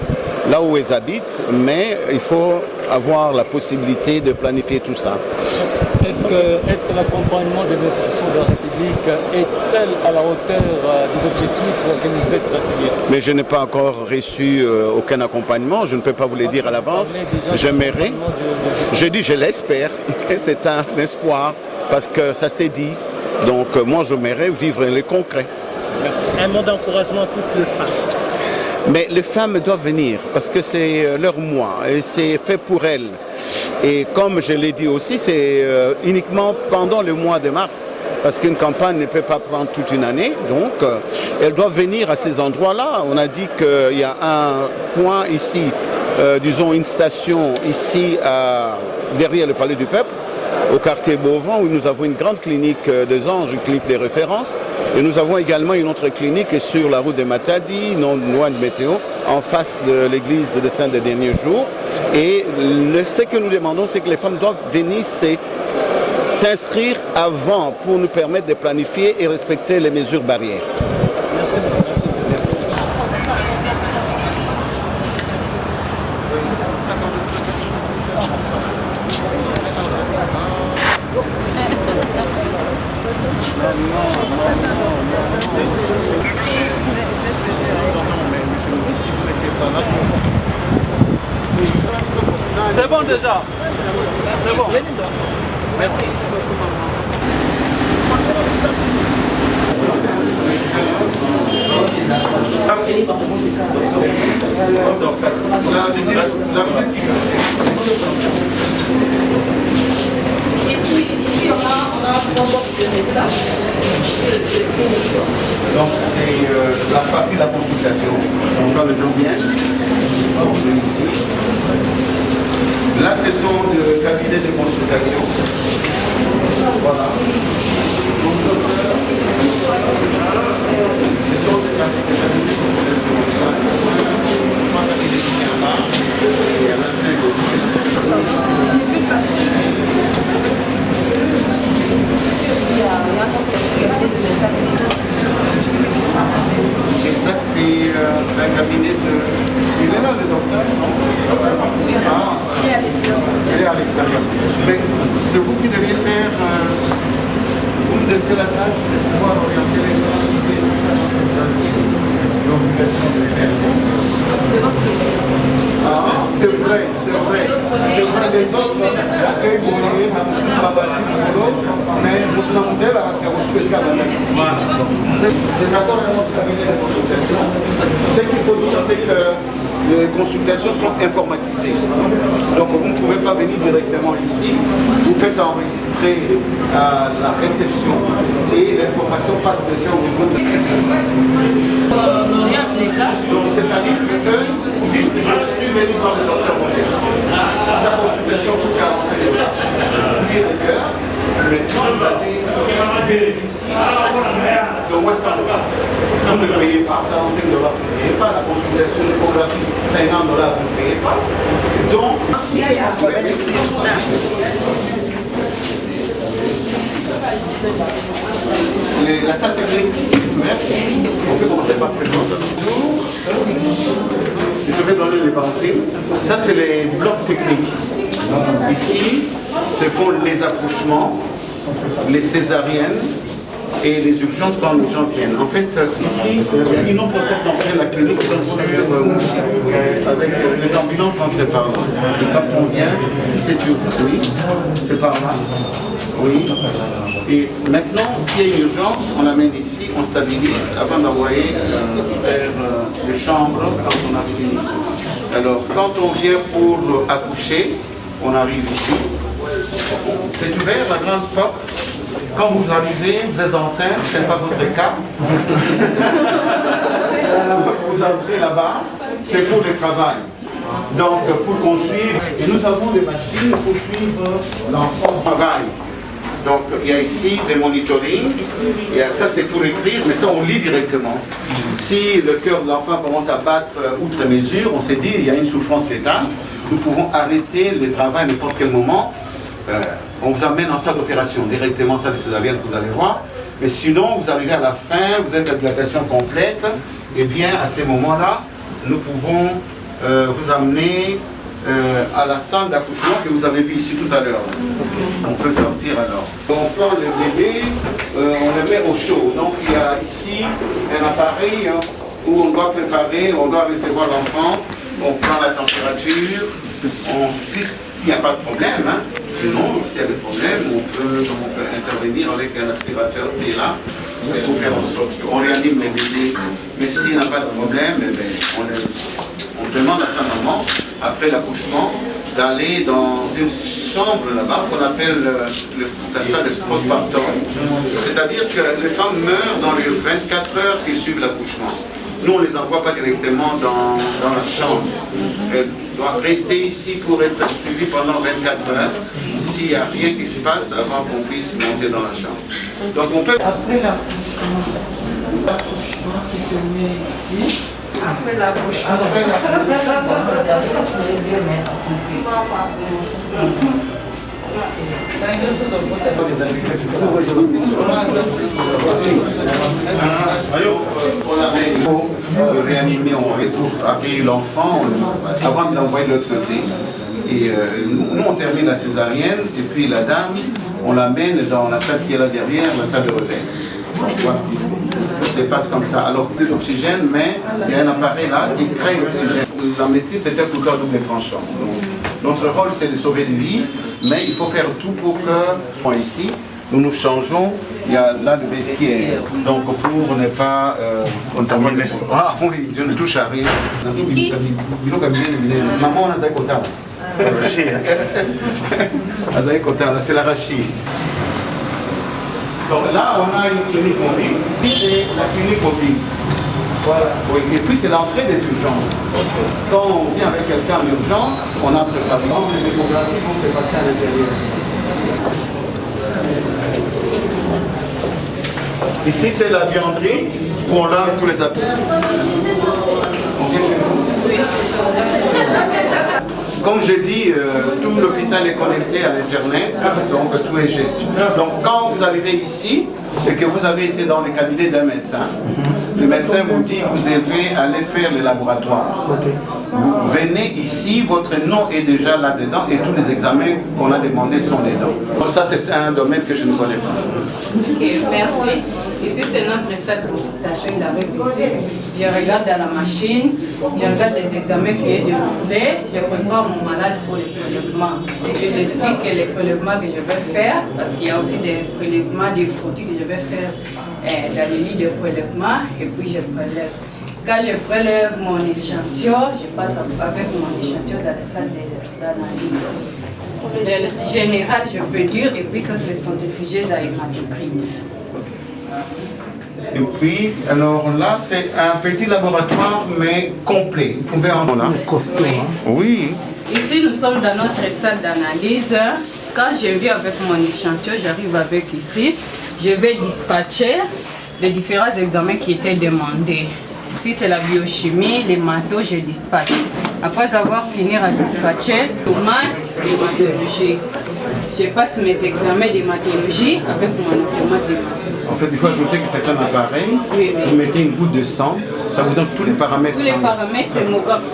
là où elles habitent, mais il faut avoir la possibilité de planifier tout ça. Est-ce que l'accompagnement des institutions de la République est-elle à la hauteur des objectifs que vous êtes assignés? Mais je n'ai pas encore reçu aucun accompagnement, je ne peux pas vous le dire à l'avance. J'aimerais, je dis je l'espère, c'est un espoir, parce que ça s'est dit. Donc moi j'aimerais vivre les concrets. Merci. Un mot d'encouragement à toutes les femmes. Mais les femmes doivent venir parce que c'est leur mois et c'est fait pour elles. Et comme je l'ai dit aussi, c'est uniquement pendant le mois de mars parce qu'une campagne ne peut pas prendre toute une année. Donc elles doivent venir à ces endroits-là. On a dit qu'il y a un point ici, disons une station ici derrière le Palais du Peuple, au quartier Beauvant, où nous avons une grande clinique des anges, une clinique de référence. Et nous avons également une autre clinique sur la route de Matadi, non loin de Météo, en face de l'église de Saint des Derniers Jours. Et ce que nous demandons, c'est que les femmes doivent venir s'inscrire avant pour nous permettre de planifier et respecter les mesures barrières. Merci. C'est bon déjà. C'est bon. Merci. Ici, on a trois box de métal. Donc c'est la partie de la consultation. On voit le nom bien. On est ici. Là, ce sont le cabinet de consultation. Voilà. Et ça, c'est un cabinet de... Il est là, le docteur, non? Il est à l'extérieur. Mais c'est vous qui deviez faire... vous me laissez la tâche de pouvoir orienter les gens c'est vrai. Les autres accueillent pour les mais vous demandez la c'est d'accord avec notre cabinet de consultation. Ce qu'il faut dire, c'est que les consultations sont informatisées. Donc vous ne pouvez pas venir directement ici. Vous faites enregistrer la réception et l'information passe déjà au niveau de... Donc c'est-à-dire que vous dites je suis venu voir le docteur Moller. Sa consultation coûte 45 $. Vous payez le cœur. Maintenant, vous allez bénéficier de moins 100 $. Vous ne payez pas 45 $, vous ne payez pas la consultation d'échographie, 50 $, vous ne payez pas. Donc, la salle technique est ouverte. On peut commencer par quelque chose. Je vais donner les banderilles. Ça, c'est les blocs techniques. Donc, ici, c'est pour les accouchements, les césariennes et les urgences quand les gens viennent. En fait, ici, une autre porte d'entrée, la clinique sur Mouchi, avec les ambulances entrent par là. Et quand on vient, si c'est urgent, oui, c'est par là. Oui. Et maintenant, s'il y a une urgence, on l'amène ici, on stabilise avant d'envoyer vers les chambres quand on a fini. Alors, quand on vient pour accoucher, on arrive ici. C'est ouvert, la grande porte. Quand vous arrivez, vous êtes enceinte, ce n'est pas votre cas. Vous entrez là-bas, c'est pour le travail. Donc, pour qu'on suive, et nous avons des machines pour suivre l'enfant au travail. Donc, il y a ici des monitorings, ça c'est pour écrire, mais ça on lit directement. Si le cœur de l'enfant commence à battre outre mesure, on s'est dit il y a une souffrance fétale, nous pouvons arrêter le travail à n'importe quel moment. On vous amène en salle d'opération, directement salle de césarienne que vous allez voir. Mais sinon, vous arrivez à la fin, vous êtes à dilatation complète, et bien à ces moments-là, nous pouvons vous amener à la salle d'accouchement que vous avez vu ici tout à l'heure. On peut sortir alors. On prend le bébé, on le met au chaud. Donc il y a ici un appareil où on doit préparer, on doit recevoir l'enfant, on prend la température, s'il n'y a pas de problème, sinon s'il y a des problèmes, on peut intervenir avec un aspirateur qui est là pour faire en sorte qu'on réanime les bébés. Mais s'il n'y a pas de problème, eh bien, on demande à sa maman, après l'accouchement, d'aller dans une chambre là-bas qu'on appelle la salle de postpartum. C'est-à-dire que les femmes meurent dans les 24 heures qui suivent l'accouchement. Nous, on ne les envoie pas directement dans la chambre. Elles doivent rester ici pour être suivies pendant 24 heures, s'il n'y a rien qui se passe avant qu'on puisse monter dans la chambre. Donc on peut... Après l'accouchement qui se met ici, après l'accouchement, On le réanimer, on accueille l'enfant avant de l'envoyer de l'autre côté. Et nous, on termine la césarienne et puis la dame, on l'amène dans la salle qui est là derrière, la salle de réveil. Voilà. Ça se passe comme ça. Alors, plus d'oxygène, mais il y a un appareil là qui crée l'oxygène. La médecine, c'est un couteau à double tranchant. Notre rôle, c'est de sauver des vies, mais il faut faire tout pour que, ici, nous nous changeons. Il y a là le vestiaire. Donc, pour ne pas contaminer. Ah oui, je ne touche à rien. Maman, on a un quota. C'est l'arachide. Donc là, on a une clinique mobile. Ici, c'est la clinique mobile. Voilà. Oui. Et puis, c'est l'entrée des urgences. Quand on vient avec quelqu'un en urgence, on entre par exemple, les échographies vont se passer à l'intérieur. Ici, c'est la vianderie où on lave tous les appels. Comme je dis, tout l'hôpital est connecté à l'Internet, donc tout est gestion. Donc quand vous arrivez ici, c'est que vous avez été dans les cabinets d'un médecin. Le médecin vous dit que vous devez aller faire les laboratoires. Vous venez ici, votre nom est déjà là-dedans et tous les examens qu'on a demandés sont dedans. Donc ça, c'est un domaine que je ne connais pas. Okay, merci. Ici, c'est notre salle de consultation. Il arrive ici. Je regarde dans la machine, je regarde les examens qui est demandé, je prépare mon malade pour les prélèvements. Je lui explique les prélèvements que je vais faire, parce qu'il y a aussi des prélèvements, des frottis que je vais faire dans les lits de prélèvement, et puis je prélève. Quand je prélève mon échantillon, je passe avec mon échantillon dans la salle d'analyse. Le général, je peux dire, et puis ça, c'est les centrifugeuses à hématocrite. Et puis, alors là, c'est un petit laboratoire, mais complet. Vous pouvez en voir. Oui. Ici, nous sommes dans notre salle d'analyse. Quand je viens avec mon échantillon, j'arrive avec ici. Je vais dispatcher les différents examens qui étaient demandés. Ici, c'est la biochimie, les maths, je dispatche. Après avoir fini à dispatcher, maths, l'hématologie. Je passe mes examens d'hématologie avec mon imprimante d'hématologie. En fait, il faut ajouter que c'est un appareil. Oui. Vous mettez une goutte de sang, ça vous donne tous les paramètres. Tous les paramètres,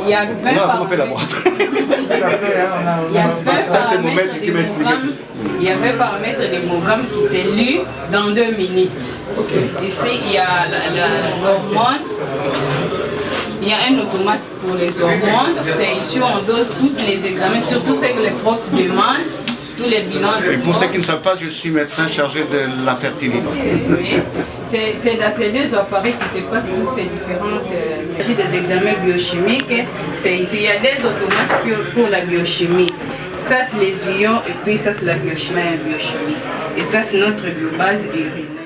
il y a 20 paramètres. Il y a 20 paramètres d'hémogramme. Il y a 20 paramètres d'hémogramme qui s'est lu dans 2 minutes. Okay. Ici, il y a l'hormone. Il y a un automate pour les hormones. C'est ici on dose tous les examens, surtout ce que les profs demandent. Tous les bilans. Et pour ceux qui ne savent pas, je suis médecin chargé de la fertilité. Oui. C'est dans ces deux appareils qui se passent toutes ces différentes. Il s'agit des examens biochimiques. C'est ici. Il y a des automates pour la biochimie. Ça, c'est les ions et puis ça, c'est la biochimie. Et ça, c'est notre biobase urinaire.